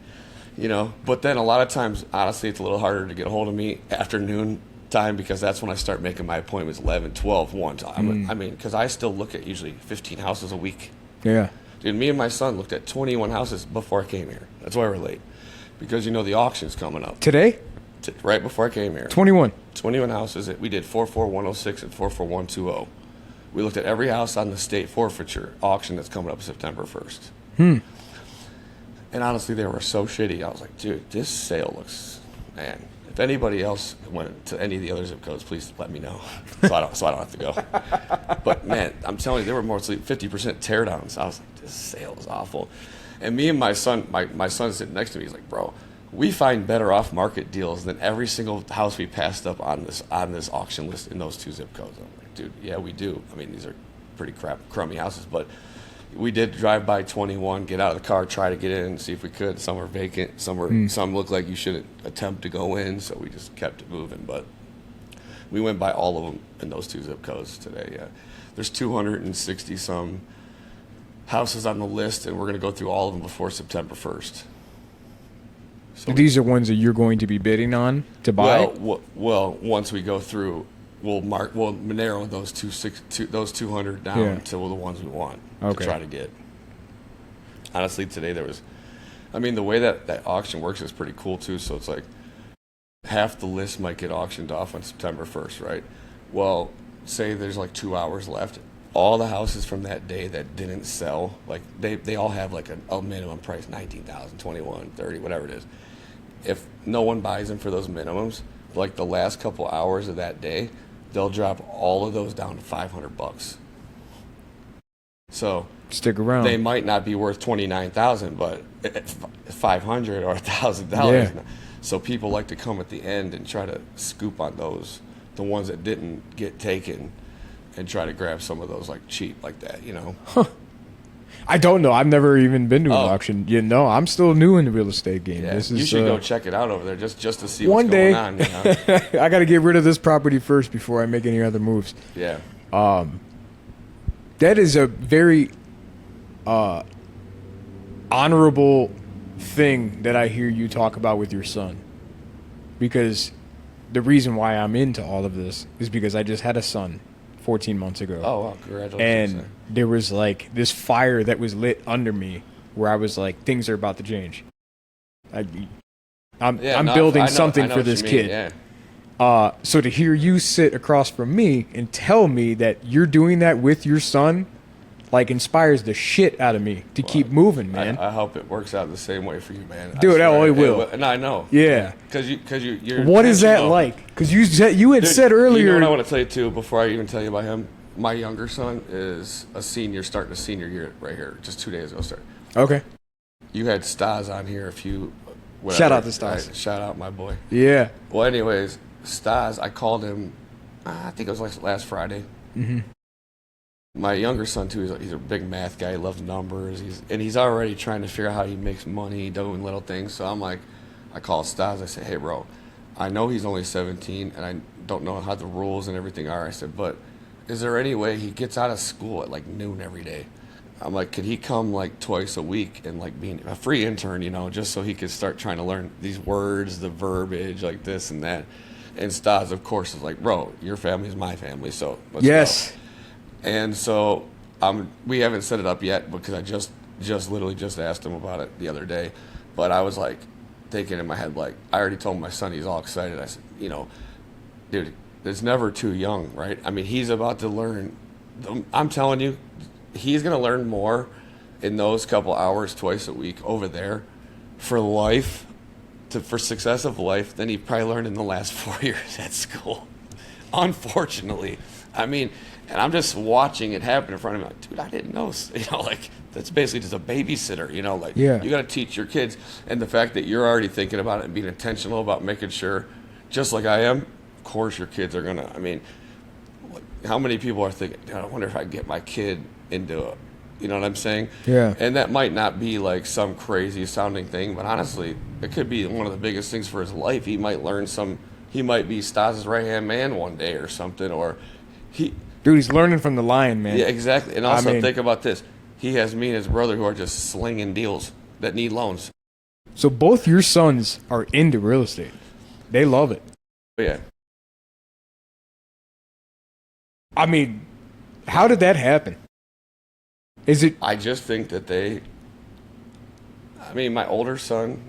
But then a lot of times, honestly, it's a little harder to get a hold of me afternoon time, because that's when I start making my appointments 11, 12, 1. So because I still look at usually 15 houses a week. Yeah. Dude, me and my son looked at 21 houses before I came here. That's why we're late. Because, the auction's coming up. Today? Right before I came here. 21 houses. We did 44106 and 44120. We looked at every house on the state forfeiture auction that's coming up September 1st. And honestly, they were so shitty. I was like, dude, this sale looks, man, If anybody else went to any of the other zip codes, please let me know, so I don't have to go. But man, I'm telling you, there were mostly 50% teardowns. I was like, this sale is awful. And me and my son, my son sitting next to me, he's like, bro, we find better off market deals than every single house we passed up on this auction list in those 2 zip codes. I'm like, dude, yeah, we do. I mean, these are pretty crummy houses, but we did drive by 21, get out of the car, try to get in, see if we could. Some were vacant, some looked like you shouldn't attempt to go in, so we just kept it moving. But we went by all of them in those 2 zip codes today. Yeah, there's 260 some houses on the list, and we're going to go through all of them before September 1st. So these are ones that you're going to be bidding on to buy? Well, once we go through, we'll narrow those 200 down to the ones we want to try to get. Honestly, today the way that auction works is pretty cool too. So it's like half the list might get auctioned off on September 1st, right? Well, say there's like 2 hours left. All the houses from that day that didn't sell, like they all have like a minimum price, $19,000, $21,000, $30,000, whatever it is. If no one buys them for those minimums, like the last couple hours of that day, they'll drop all of those down to $500. So stick around. They might not be worth $29,000, but $500 or $1,000. Yeah. So people like to come at the end and try to scoop on those, the ones that didn't get taken, and try to grab some of those like cheap like that, you know. I don't know. I've never even been to an auction. You know, I'm still new in the real estate game. Yeah, this is, you should go check it out over there just to see one what's day, going on. You know? I got to get rid of this property first before I make any other moves. Yeah. That is a very honorable thing that I hear you talk about with your son. Because the reason why I'm into all of this is because I just had a son 14 months ago. Oh, wow, congratulations. And there was like this fire that was lit under me where I was like, things are about to change. I'm building something for this kid. Yeah. So to hear you sit across from me and tell me that you're doing that with your son, like, inspires the shit out of me to keep moving, man. I hope it works out the same way for you, man. Dude, it will. And I know. Yeah. Because you're. What is that like? Because you had said earlier. You know what I want to tell you too before I even tell you about him. My younger son is a senior, starting a senior year right here. Just 2 days ago, started. Okay. You had Stas on here a few. Whatever. Shout out to Stas. Shout out my boy. Yeah. Well, anyways, Stas, I called him. I think it was like last Friday. Mm-hmm. My younger son too. He's a big math guy. He loves numbers. He's already trying to figure out how he makes money doing little things. So I'm like, I called Stas. I said, hey, bro, I know he's only 17, and I don't know how the rules and everything are. I said, but is there any way he gets out of school at like noon every day? I'm like, could he come like twice a week and like be a free intern, you know, just so he could start trying to learn these words, the verbiage, like this and that. And Stas, of course, is like, bro, your family is my family, so let's go. And so we haven't set it up yet because I just literally just asked him about it the other day. But I was like thinking in my head, like, I already told my son, he's all excited. I said, you know, dude, it's never too young, right? I mean, he's about to learn. I'm telling you, he's going to learn more in those couple hours twice a week over there for life, for success of life, than he probably learned in the last 4 years at school. Unfortunately. I mean, and I'm just watching it happen in front of me. Like, dude, I didn't know. You know, like, that's basically just a babysitter. You know, like, you got to teach your kids. And the fact that you're already thinking about it and being intentional about making sure, just like I am, of course your kids are going to. I mean, how many people are thinking, I wonder if I can get my kid into a, you know what I'm saying? Yeah. And that might not be like some crazy sounding thing, but honestly, it could be one of the biggest things for his life. He might learn he might be Stas' right-hand man one day or something, or Dude, he's learning from the lion, man. Yeah, exactly. And also think about this. He has me and his brother who are just slinging deals that need loans. So both your sons are into real estate. They love it. Yeah. I mean, how did that happen? Is it? I just think that my older son,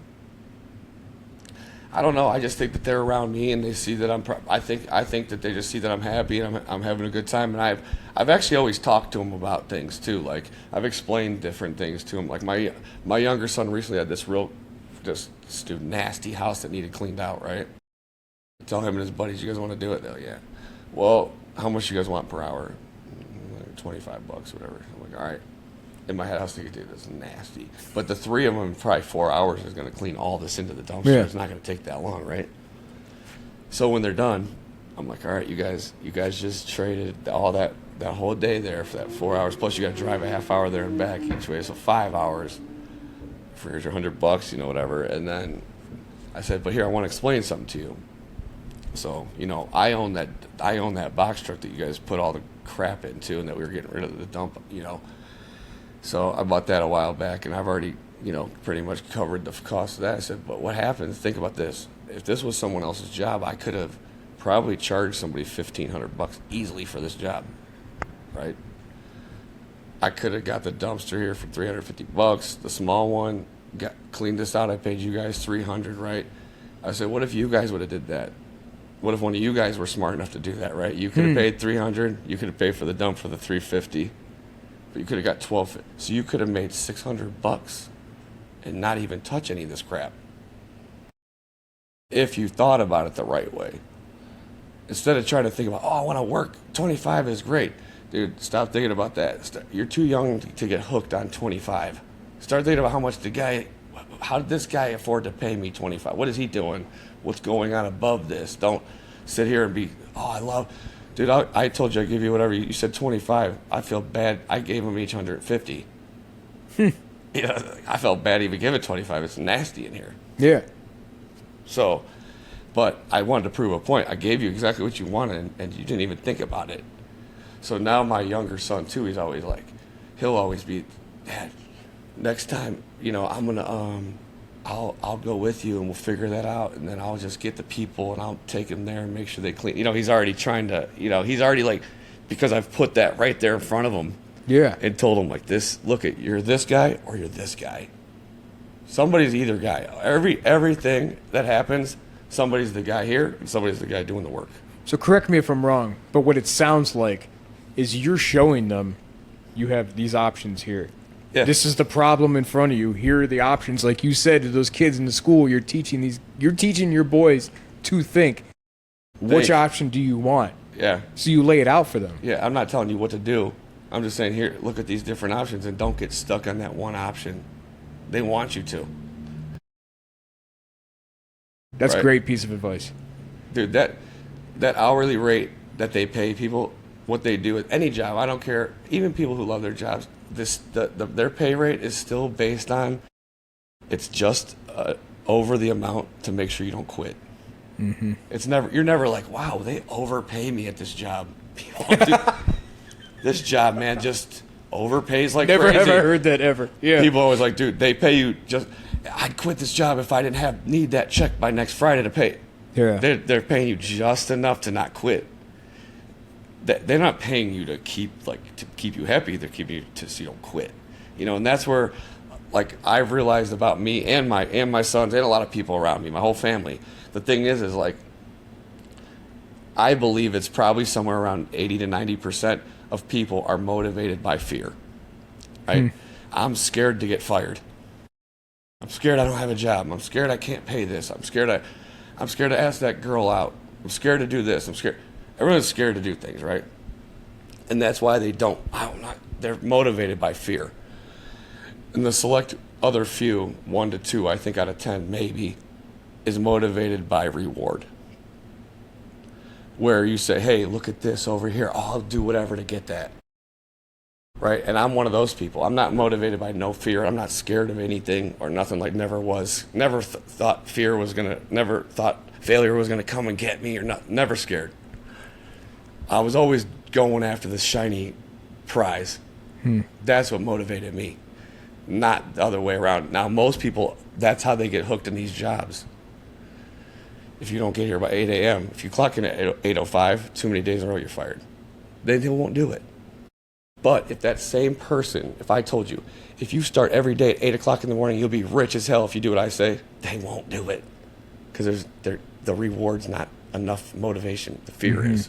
I don't know. I just think that they're around me and they see that I think that they just see that I'm happy and I'm having a good time. And I've actually always talked to them about things too. Like, I've explained different things to them. Like my younger son recently had this nasty house that needed cleaned out, right? tell him and his buddies, you guys want to do it? They're like, yeah. Well, how much you guys want per hour? Like $25, whatever. I'm like, all right. In my head, I was thinking, dude, that's nasty. But the three of them, probably 4 hours, is going to clean all this into the dumpster. Yeah. It's not going to take that long, right? So when they're done, I'm like, all right, you guys just traded all that whole day there for that 4 hours. Plus, you got to drive a half hour there and back each way, so 5 hours for your $100, you know, whatever. And then I said, but here, I want to explain something to you. So, you know, I own that box truck that you guys put all the crap into, and that we were getting rid of the dump, you know. So I bought that a while back, and I've already, you know, pretty much covered the cost of that. I said, but what happens? Think about this. If this was someone else's job, I could have probably charged somebody $1,500 easily for this job, right? I could have got the dumpster here for $350. The small one, cleaned this out. I paid you guys $300, right? I said, what if you guys would have did that? What if one of you guys were smart enough to do that, right? You could have paid $300. You could have paid for the dump for the $350. But you could have got $12. So you could have made $600 and not even touch any of this crap. If you thought about it the right way. Instead of trying to think about, oh, I want to work. 25 is great. Dude, stop thinking about that. You're too young to get hooked on 25. Start thinking about how did this guy afford to pay me 25? What is he doing? What's going on above this? Don't sit here and be, dude, I told you I'd give you whatever. You said 25. I feel bad. I gave them each 150. You know, I felt bad even giving 25. It's nasty in here. Yeah. So, but I wanted to prove a point. I gave you exactly what you wanted, and you didn't even think about it. So now my younger son, too, he's always like, he'll always be, Dad, next time, you know, I'm going to, I'll go with you and we'll figure that out. And then I'll just get the people and I'll take them there and make sure they clean. You know, he's already trying to, you know, he's already like, because I've put that right there in front of him. Yeah. And told him like this, look at, you're this guy or you're this guy. Somebody's either guy. Everything that happens, somebody's the guy here and somebody's the guy doing the work. So correct me if I'm wrong, but what it sounds like is you're showing them you have these options here. Yeah. This is the problem in front of you. Here are the options. Like you said to those kids in the school, you're teaching your boys to think. Which option do you want? Yeah. So you lay it out for them. Yeah, I'm not telling you what to do. I'm just saying, here, look at these different options and don't get stuck on that one option. They want you to. That's right? a great piece of advice. Dude, that hourly rate that they pay people, what they do with any job, I don't care, even people who love their jobs, their pay rate is still based on, it's just over the amount to make sure you don't quit. Mm-hmm. You're never like, wow, they overpay me at this job. This job, man, just overpays like Never crazy. ever heard that ever. Yeah. People always like, dude, they pay you just. I'd quit this job if I didn't need that check by next Friday to pay. Yeah. They're paying you just enough to not quit. They're not paying you to keep you happy. They're keeping you so you don't quit. You know, and that's where, like, I've realized about me and my sons and a lot of people around me, my whole family. The thing is like, I believe it's probably somewhere around 80 to 90% of people are motivated by fear. Right? I'm scared to get fired. I'm scared I don't have a job. I'm scared I can't pay this. I'm scared to ask that girl out. I'm scared to do this. I'm scared. Everyone's scared to do things, right? And that's why they don't. They're motivated by fear. And the select other few, 1 to 2, I think out of 10 maybe, is motivated by reward. Where you say, hey, look at this over here. Oh, I'll do whatever to get that. Right? And I'm one of those people. I'm not motivated by no fear. I'm not scared of anything or nothing, like never was. Never thought failure was going to come and get me or not. Never scared. I was always going after this shiny prize. That's what motivated me. Not the other way around. Now, most people, that's how they get hooked in these jobs. If you don't get here by 8 a.m., if you clock in at 8:05, too many days in a row, you're fired. They won't do it. But if that same person, if I told you, if you start every day at 8 o'clock in the morning, you'll be rich as hell if you do what I say, they won't do it. Because the reward's not enough motivation. The fear is.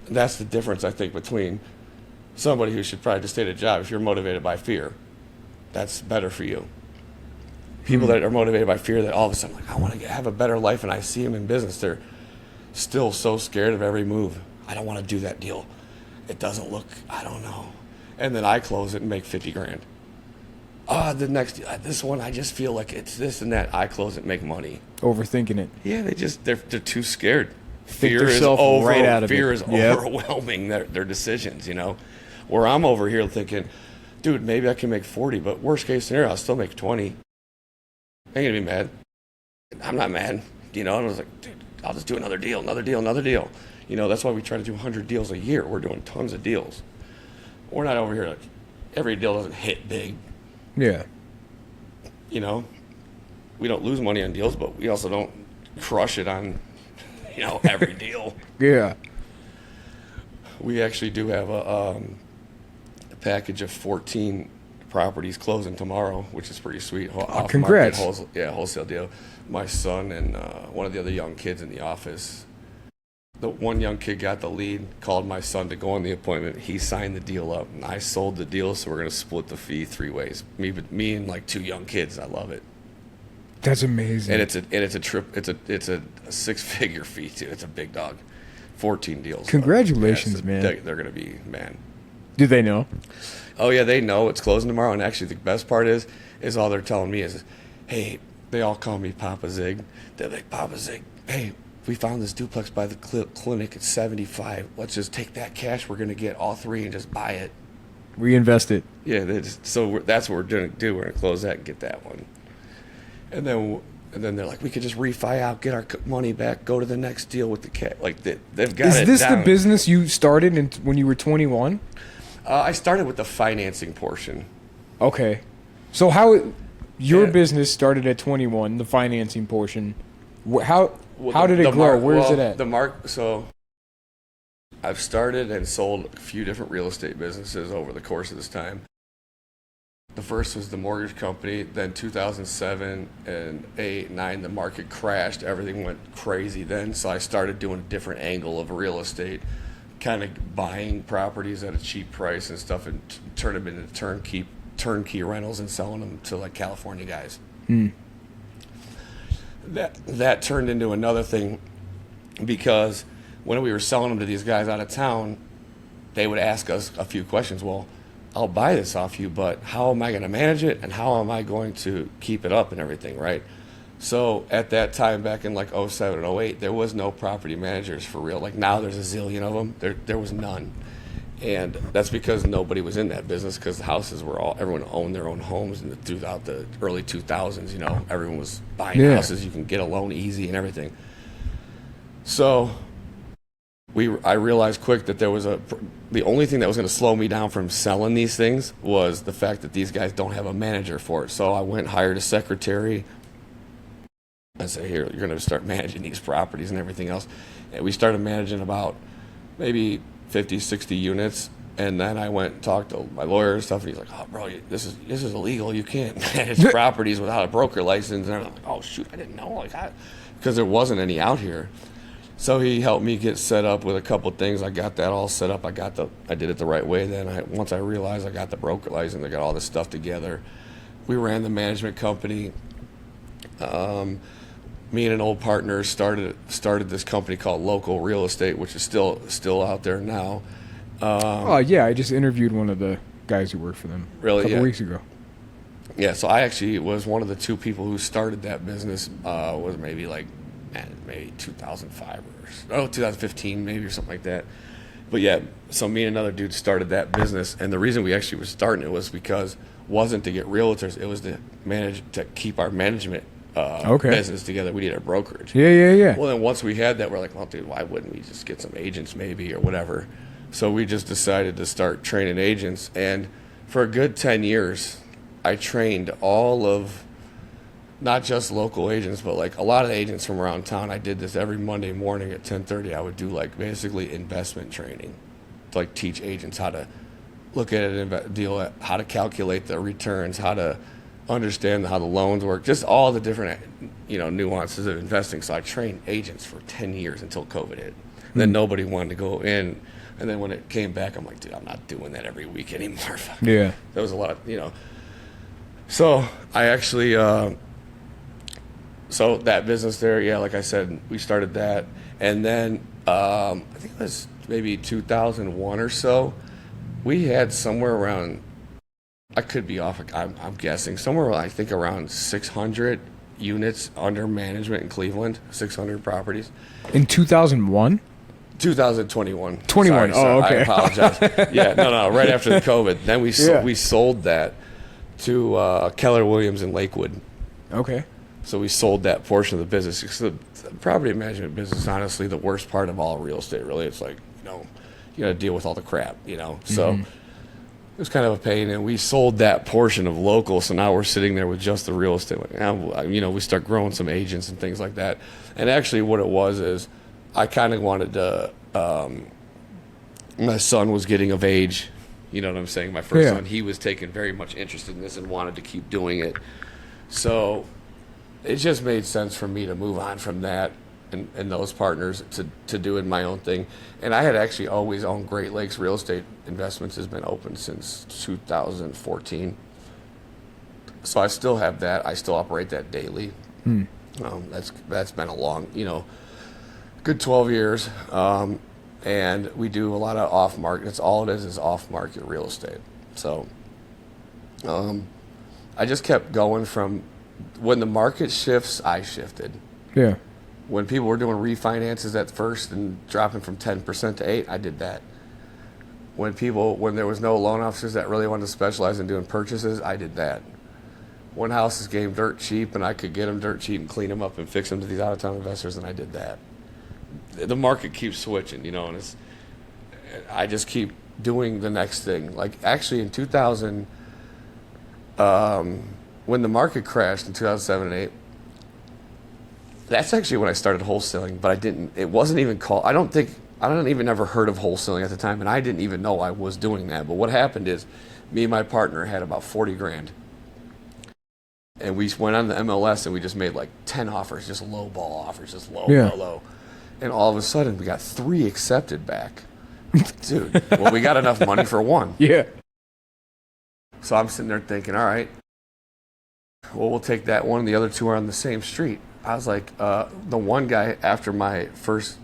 And that's the difference, I think, between somebody who should probably just stay at a job. If you're motivated by fear, that's better for you. People that are motivated by fear, that all of a sudden, like, I want to have a better life, and I see them in business, they're still so scared of every move. I don't want to do that deal. It doesn't look, I don't know. And then I close it and make 50 grand. The next, this one, I just feel like it's this and that. I close it and make money. Overthinking it. Yeah, they're too scared. Think themselves right out of it. Fear is overwhelming their decisions, you know. Where I'm over here thinking, dude, maybe I can make 40, but worst case scenario, I'll still make 20. I ain't gonna be mad. I'm not mad, you know. And I was like, dude, I'll just do another deal. You know, that's why we try to do 100 deals a year. We're doing tons of deals. We're not over here like every deal doesn't hit big. Yeah. You know, we don't lose money on deals, but we also don't crush it on, you know, every deal. Yeah. We actually do have a package of 14 properties closing tomorrow, which is pretty sweet. Congrats. Wholesale deal. My son and one of the other young kids in the office. The one young kid got the lead, called my son to go on the appointment. He signed the deal up, and I sold the deal, so we're going to split the fee 3 ways. Me and like 2 young kids. I love it. That's amazing. And it's a 6-figure fee too. It's a big dog. 14 deals. Congratulations, man. They're going to be, man. Do they know? Oh yeah, they know it's closing tomorrow. And actually, the best part is all they're telling me is, hey, they all call me Papa Zig. They're like, Papa Zig, hey, we found this duplex by the clinic at 75. Let's just take that cash we're going to get all 3 and just buy it. Reinvest it. Yeah, that's what we're going to do. We're going to close that and get that one. And then they're like, we could just refi out, get our money back, go to the next deal with the cash. Like they've got it. Is this down. the business you started when you were 21? I started with the financing portion. Okay. So how your business started at 21, the financing portion. How did it grow? Where is it at? So I've started and sold a few different real estate businesses over the course of this time. The first was the mortgage company. Then 2007 and 8, 9, the market crashed. Everything went crazy then. So I started doing a different angle of real estate, kind of buying properties at a cheap price and stuff, and turn them into turnkey rentals and selling them to like California guys. That turned into another thing, because when we were selling them to these guys out of town, they would ask us a few questions. Well, I'll buy this off you, but how am I going to manage it, and how am I going to keep it up and everything, right? So at that time, back in like 07 and 08, there was no property managers for real. Like now there's a zillion of them. There was none. And that's because nobody was in that business, because the houses were everyone owned their own homes, and throughout the early 2000s, you know, everyone was buying houses. You can get a loan easy and everything. So I realized quick that there was the only thing that was going to slow me down from selling these things was the fact that these guys don't have a manager for it. So I went and hired a secretary. I said, here, you're going to start managing these properties and everything else. And we started managing about maybe 50, 60 units. And then I went and talked to my lawyer and stuff, and he's like, oh, bro, this is illegal. You can't manage properties without a broker license. And I'm like, oh, shoot, I didn't know. Because there wasn't any out here. So he helped me get set up with a couple of things. I got that all set up. I did it the right way. Then once I realized I got the broker license, I got all this stuff together. We ran the management company. Me and an old partner started this company called Local Real Estate, which is still out there now. Oh yeah, I just interviewed one of the guys who worked for them a couple weeks ago. Yeah, so I actually was one of the 2 people who started that business. Was maybe 2005 or 2015 maybe, or something like that. But yeah, so me and another dude started that business, and the reason we actually were starting it was because wasn't to get realtors, it was to keep our management business together. We needed a brokerage. Yeah. Well, then once we had that, we're like, well, dude, why wouldn't we just get some agents maybe or whatever? So we just decided to start training agents, and for a good 10 years, I trained all of, not just local agents, but like a lot of agents from around town. I did this every Monday morning at 10:30. I would do like basically investment training to like teach agents how to look at a deal, how to calculate the returns, how to understand how the loans work, just all the different, nuances of investing. So I trained agents for 10 years until COVID hit. And then nobody wanted to go in. And then when it came back, I'm like, dude, I'm not doing that every week anymore. Yeah. There was a lot, So I actually So that business there, yeah, like I said, we started that, and then I think it was maybe 2001 or so. We had somewhere around, I could be off. I'm guessing somewhere I think around 600 units under management in Cleveland, 600 properties. In 2001? 2021. 21. Sorry, Oh, okay. I apologize. Yeah, no, right after the COVID. Then we Yeah. we sold that to Keller Williams in Lakewood. Okay. So we sold that portion of the business. 'Cause the property management business is honestly the worst part of all real estate. Really, it's like you got to deal with all the crap. So it was kind of a pain. And we sold that portion of local. So now we're sitting there with just the real estate. Like, now, we start growing some agents and things like that. And actually, what it was is, I kind of wanted to. My son was getting of age. You know what I'm saying? My first son, he was taking very much interest in this and wanted to keep doing it. So it just made sense for me to move on from that and those partners to doing my own thing. And I had actually always owned Great Lakes Real Estate Investments. Has been open since 2014. So I still have that. I still operate that daily. That's been a long, good 12 years. And we do a lot of off-market. That's all it is off-market real estate. So I just kept going from when the market shifts, I shifted. Yeah. When people were doing refinances at first and dropping from 10% to 8%, I did that. When there was no loan officers that really wanted to specialize in doing purchases, I did that. When houses came dirt cheap and I could get them dirt cheap and clean them up and fix them to these out-of-town investors, and I did that. The market keeps switching, and I just keep doing the next thing. Like actually in 2000, when the market crashed in 2007 and 8, that's actually when I started wholesaling, but it wasn't even called, I don't even ever heard of wholesaling at the time, and I didn't even know I was doing that. But what happened is, me and my partner had about 40 grand. And we went on the MLS and we just made like 10 offers, just low ball offers, just low. And all of a sudden we got 3 accepted back. Dude, well, we got enough money for 1. Yeah. So I'm sitting there thinking, all right, well, we'll take that one. The other 2 are on the same street. I was like, the one guy, after my first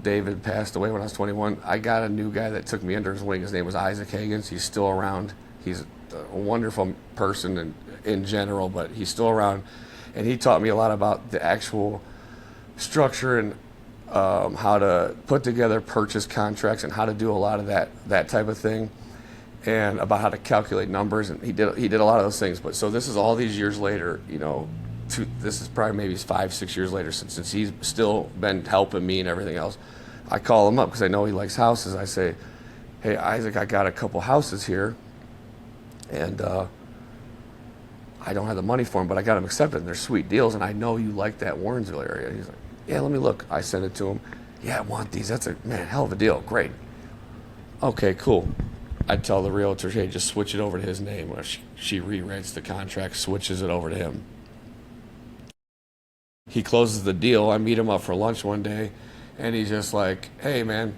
David passed away when I was 21, I got a new guy that took me under his wing. His name was Isaac Higgins. He's still around. He's a wonderful person in general, but he's still around. And he taught me a lot about the actual structure and how to put together purchase contracts and how to do a lot of that type of thing, and about how to calculate numbers. And he did a lot of those things. But so this is all these years later, this is probably maybe 5-6 years later since he's still been helping me and everything else. I call him up because I know he likes houses. I say, hey, Isaac, I got a couple houses here, and I don't have the money for them, but I got them accepted, and they're sweet deals, and I know you like that Warrensville area. He's like, yeah, let me look. I sent it to him. Yeah, I want these. That's hell of a deal. Great. Okay, cool. I tell the realtor, hey, just switch it over to his name. Or she rewrites the contract, switches it over to him. He closes the deal. I meet him up for lunch one day, and he's just like, hey, man,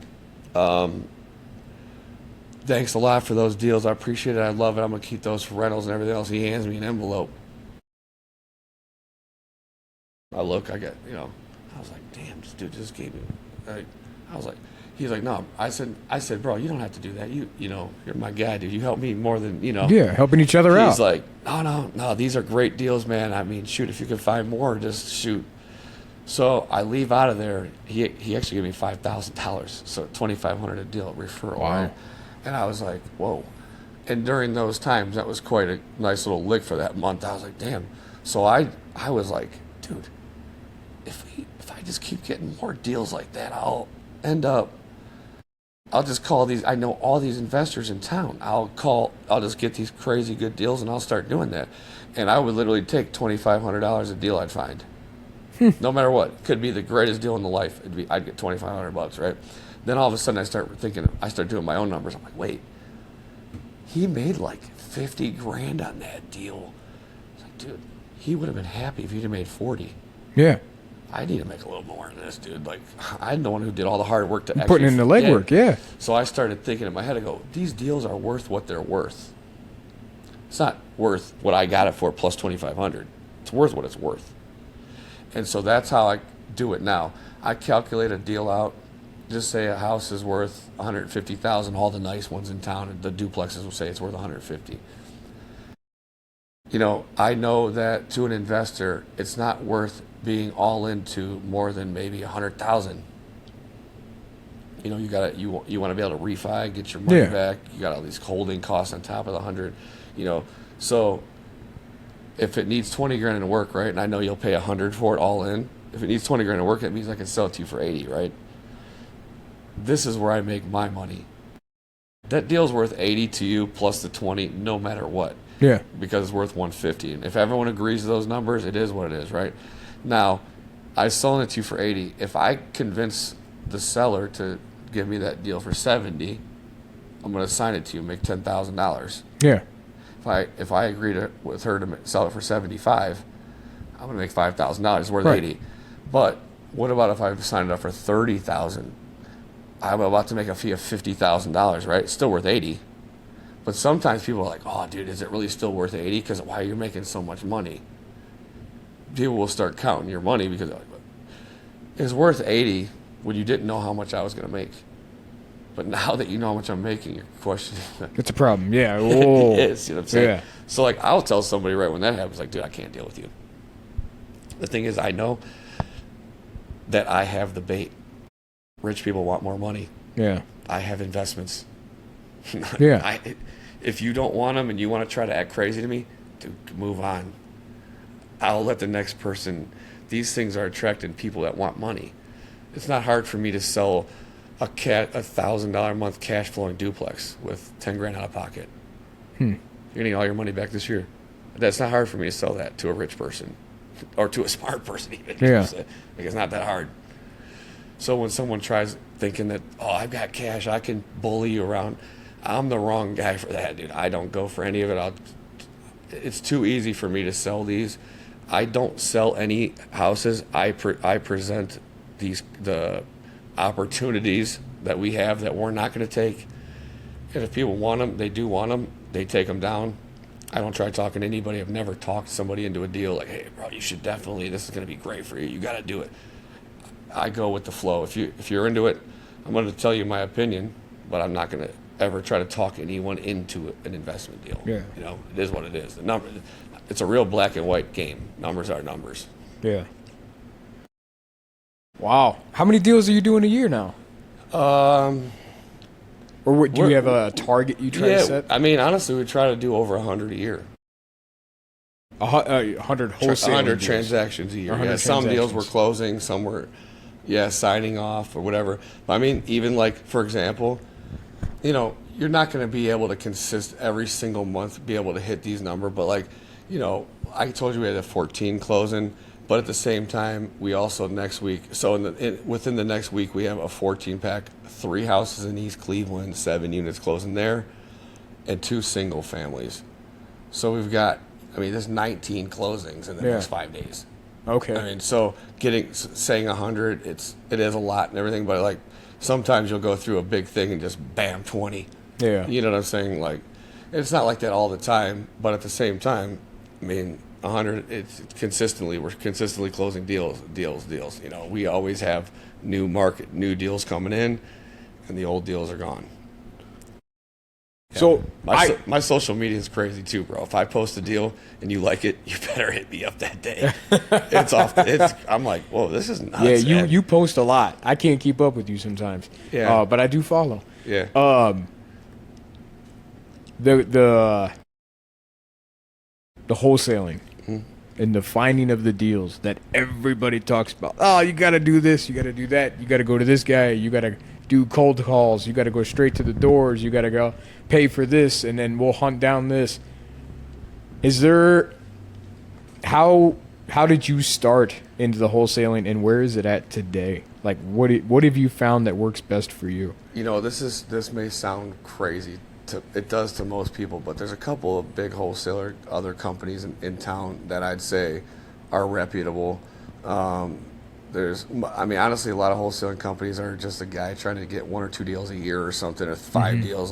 thanks a lot for those deals. I appreciate it. I love it. I'm going to keep those for rentals and everything else. He hands me an envelope. I look, I was like, damn, this dude just gave me, I was like, he's like, no. I said, bro, you don't have to do that. You're my guy, dude. You help me more than, Yeah, helping each other out. He's like, no, these are great deals, man. I mean, shoot, if you could find more, just shoot. So I leave out of there. He actually gave me $5,000, so $2,500 a deal referral. Wow. Right? And I was like, whoa. And during those times, that was quite a nice little lick for that month. I was like, damn. So I was like, dude, if I just keep getting more deals like that, I'll just call these. I know all these investors in town. I'll just get these crazy good deals, and I'll start doing that. And I would literally take $2,500 a deal I'd find, no matter what. It could be the greatest deal in the life. I'd get $2,500, right? Then all of a sudden I start doing my own numbers. I'm like, wait, he made like 50 grand on that deal. It's like, dude, he would have been happy if he'd have made 40. Yeah. I need to make a little more than this, dude. Like, I'm the one who did all the hard work to actually putting in the legwork, yeah. So I started thinking in my head, I go, these deals are worth what they're worth. It's not worth what I got it for plus $2,500. It's worth what it's worth. And so that's how I do it now. I calculate a deal out. Just say a house is worth 150,000. All the nice ones in town, and the duplexes will say it's worth 150. You know, I know that to an investor, it's not worth being all into more than maybe 100,000. You know, you want to be able to refi, get your money back. You got all these holding costs on top of the 100. You know, so if it needs 20 grand in work, right, and I know you'll pay 100 for it all in. If it needs 20 grand in work, it means I can sell it to you for 80, right? This is where I make my money. That deal's worth 80 to you plus the 20, no matter what. Yeah. Because it's worth 150. And if everyone agrees to those numbers, it is what it is, right? Now, I sold it to you for 80. If I convince the seller to give me that deal for 70, I'm going to sign it to you, make $10,000. Yeah. If I agree with her to sell it for 75, I'm going to make $5,000. It's worth 80. But what about if I sign it up for 30,000? I'm about to make a fee of $50,000, right? It's still worth 80. But sometimes people are like, oh, dude, is it really still worth 80? Because why are you making so much money? People will start counting your money because they're like, it's worth 80 when you didn't know how much I was going to make. But now that you know how much I'm making, you're questioning. It's a problem. Yeah. Whoa. It is, you know what I'm saying? Yeah. So, like, I'll tell somebody right when that happens, like, dude, I can't deal with you. The thing is, I know that I have the bait. Rich people want more money. Yeah. I have investments. Yeah. If you don't want them and you want to try to act crazy to me, dude, move on. I'll let the next person. These things are attracting people that want money. It's not hard for me to sell a $1,000 a month cash flowing duplex with 10 grand out of pocket. You're getting all your money back this year. That's not hard for me to sell that to a rich person or to a smart person even. Yeah. Like, it's not that hard. So when someone tries thinking that, oh, I've got cash, I can bully you around, I'm the wrong guy for that, dude. I don't go for any of it. It's too easy for me to sell these. I don't sell any houses. I present the opportunities that we have that we're not going to take. And if people want them, they do want them. They take them down. I don't try talking to anybody. I've never talked somebody into a deal like, hey, bro, you should definitely, this is going to be great for you. You got to do it. I go with the flow. If you're into it, I'm going to tell you my opinion, but I'm not going to ever try to talk anyone into an investment deal. Yeah. You know, it is what it is. The number, it's a real black and white game. Numbers are numbers. Yeah. Wow. How many deals are you doing a year now? Or do you have a target you try to set? I mean, honestly, we try to do over 100 a year. 100 wholesale 100 deals. transactions a year. 100 Yeah, some deals transactions. were closing, some were, signing off or whatever. But I mean, even like, for example, you know, you're not going to be able to every single month be able to hit these numbers. But like, you know, I told you we had a 14 closing, but at the same time, we also next week, so within the next week, we have a 14 pack, 3 houses in East Cleveland, 7 units closing there, and 2 single families. So we've got, there's 19 closings in the next 5 days. Okay. So saying 100, it is a lot and everything, but like sometimes you'll go through a big thing and just bam, 20. Yeah. You know what I'm saying? Like, it's not like that all the time, but at the same time, 100, we're consistently closing deals. You know, we always have new deals coming in, and the old deals are gone. Yeah. So my social media is crazy too, bro. If I post a deal and you like it, you better hit me up that day. I'm like, whoa, this is nuts. Yeah, you post a lot. I can't keep up with you sometimes. Yeah. But I do follow. Yeah. The wholesaling and the finding of the deals that everybody talks about. Oh, you got to do this, you got to do that, you got to go to this guy, you got to do cold calls, you got to go straight to the doors, you got to go pay for this, and then we'll hunt down this. Is there how did you start into the wholesaling, and where is it at today? Like, what have you found that works best for you? You know, this may sound crazy. It does to most people, but there's a couple of big wholesaler, other companies in town that I'd say are reputable. Honestly, a lot of wholesaling companies are just a guy trying to get 1 or 2 deals a year or something, or 5 deals.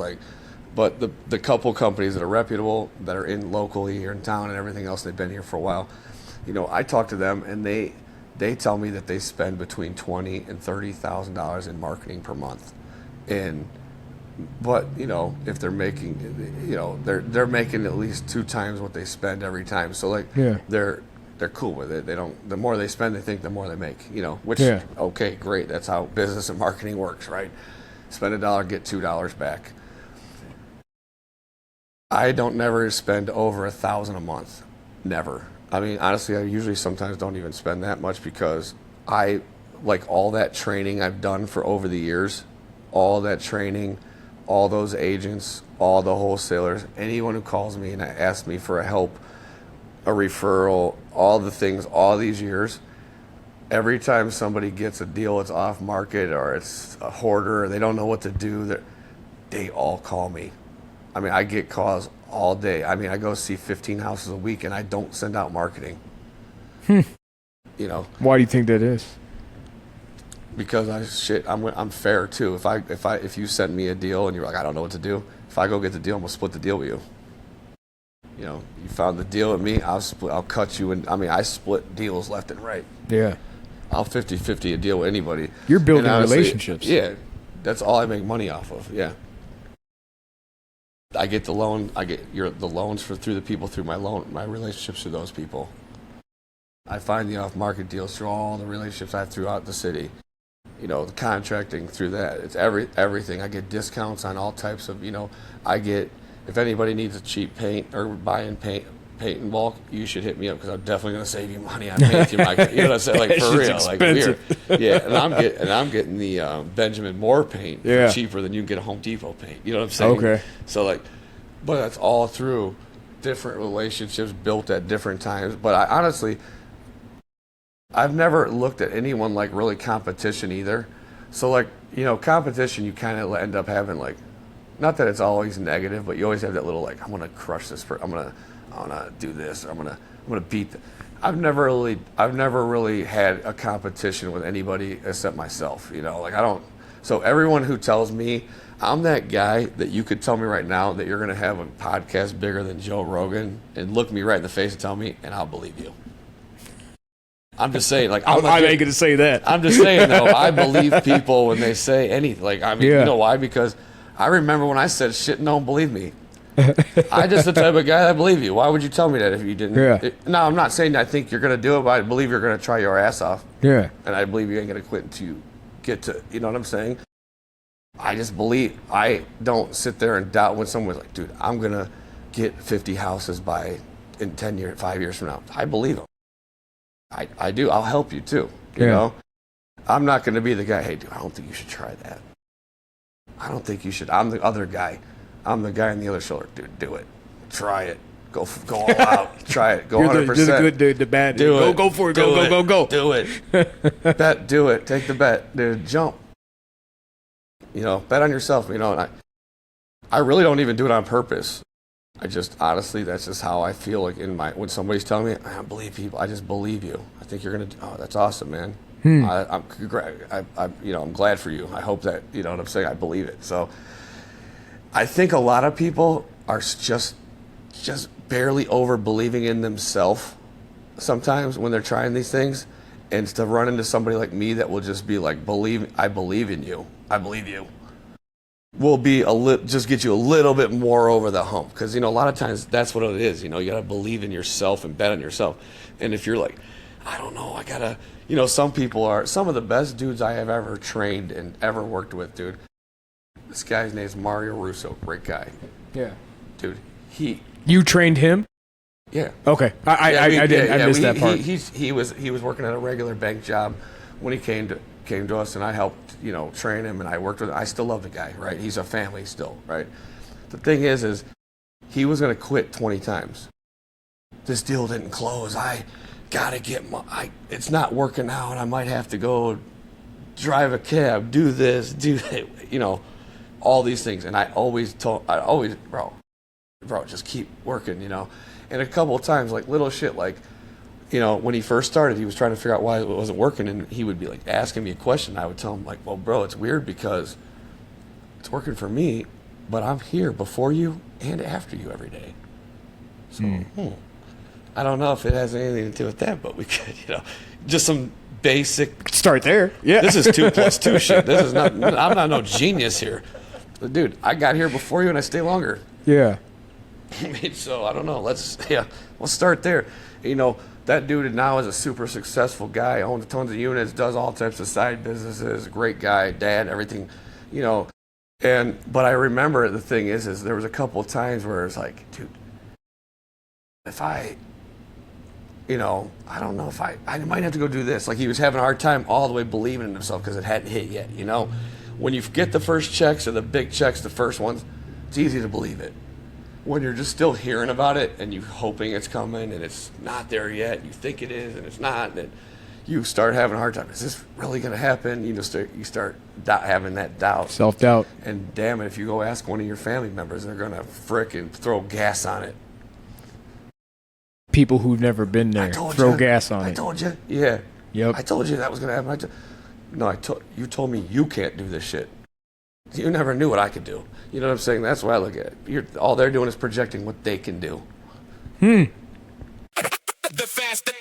But the couple companies that are reputable, that are in locally here in town and everything else, they've been here for a while. You know, I talk to them and they they tell me that they spend between $20,000 and $30,000 in marketing per month, but if they're making, they're making at least 2 times what they spend every time. So like, they're cool with it. They don't. The more they spend, they think the more they make. Which okay, great. That's how business and marketing works, right? Spend $1, get $2 back. I don't never spend over $1,000 a month. Never. I mean, honestly, I usually sometimes don't even spend that much because I like all that training I've done for over the years, all that training, all those agents, all the wholesalers, anyone who calls me and asks me for a help, a referral, all the things, all these years, every time somebody gets a deal that's off market or it's a hoarder, or they don't know what to do, they all call me. I mean, I get calls all day. I mean, I go see 15 houses a week, and I don't send out marketing. Why do you think that is? Because I'm fair too. If you send me a deal and you're like, I don't know what to do, if I go get the deal, I'm gonna split the deal with you. You found the deal with me, I'll cut you, and I mean, I split deals left and right. Yeah. I'll 50-50 a deal with anybody. You're building relationships. Yeah, that's all I make money off of. Yeah. I get the loan. I get the loans through the people through my relationships with those people. I find the off-market deals through all the relationships I have throughout the city. The contracting through that. It's everything. I get discounts on all types of. I get, if anybody needs a cheap paint or buying paint in bulk, you should hit me up because I'm definitely going to save you money on paint. You know what I'm saying? Like for real, expensive. like weird. Yeah, and I'm getting the Benjamin Moore paint cheaper than you can get a Home Depot paint. You know what I'm saying? Okay. So like, but that's all through different relationships built at different times. But I honestly, I've never looked at anyone like really competition either. So like, competition, you kind of end up having like, not that it's always negative, but you always have that little like, I'm gonna crush this person. I'm gonna do this. I'm gonna beat. I've never really had a competition with anybody except myself. Like I don't. So everyone who tells me I'm that guy that you could tell me right now that you're gonna have a podcast bigger than Joe Rogan and look me right in the face and tell me, and I'll believe you. I'm just saying, like I ain't gonna say that. I'm just saying though, I believe people when they say anything. Like I mean, you know why? Because I remember when I said shit, no one believed me. I just the type of guy that believe you. Why would you tell me that if you didn't? Yeah. No, I'm not saying I think you're going to do it, but I believe you're going to try your ass off. Yeah. And I believe you ain't going to quit until you get to, you know what I'm saying? I just believe, I don't sit there and doubt when someone's like, dude, I'm going to get 50 houses in 10 years, 5 years from now. I believe them. I do. I'll help you too. You know? I'm not going to be the guy, hey, dude, I don't think you should try that. I don't think you should. I'm the other guy. I'm the guy on the other shoulder. Dude, do it. Try it. Go all out. Try it. Go 100%. You're the good dude, the bad dude. Do it. Go for it. Go. Do it. Bet. Do it. Take the bet. Dude, jump. Bet on yourself. And I really don't even do it on purpose. I just, honestly, that's just how I feel like when somebody's telling me, I don't believe people. I just believe you. I think you're going to, that's awesome, man. I'm glad for you. I hope that, you know what I'm saying? I believe it. So I think a lot of people are just barely over believing in themselves sometimes when they're trying these things, and to run into somebody like me that will just be like, I believe in you. I believe you. Will be just get you a little bit more over the hump, because a lot of times that's what it is. You got to believe in yourself and bet on yourself. And if you're like, I don't know, I gotta, some people are some of the best dudes I have ever trained and ever worked with, dude. This guy's name is Mario Russo, great guy. Yeah, dude. You trained him? Yeah. Okay. I missed that part. He was working at a regular bank job when he came to us, and I helped train him, and I worked with him. I still love the guy, right? He's a family still, right? The thing is he was going to quit 20 times. This deal didn't close. I gotta get it's not working out. I might have to go drive a cab, do this, do that, all these things. And I always, bro, just keep working, And a couple of times, like little shit, like, when he first started, he was trying to figure out why it wasn't working, and he would be like asking me a question. I would tell him like, well, bro, it's weird because it's working for me, but I'm here before you and after you every day. So, I don't know if it has anything to do with that, but we could, just some basic. Start there. Yeah. This is 2+2 shit. This is not. I'm not no genius here, dude. I got here before you, and I stay longer. Yeah. So I don't know. Let's start there. You know, that dude now is a super successful guy, owns tons of units, does all types of side businesses, great guy, dad, everything, you know. But I remember the thing is there was a couple of times where it's like, dude, if I don't know if I might have to go do this. Like he was having a hard time all the way believing in himself because it hadn't hit yet, you know. When you get the first checks or the big checks, the first ones, it's easy to believe it. When you're just still hearing about it and you're hoping it's coming and it's not there yet, you think it is and it's not, and you start having a hard time. Is this really going to happen? You start having that doubt. Self-doubt. And damn it, if you go ask one of your family members, they're going to frickin' throw gas on it. People who've never been there throw gas on it. I told you. Yeah. Yep. I told you that was going to happen. You told me you can't do this shit. You never knew what I could do. You know what I'm saying? That's what I look at. All they're doing is projecting what they can do. The faster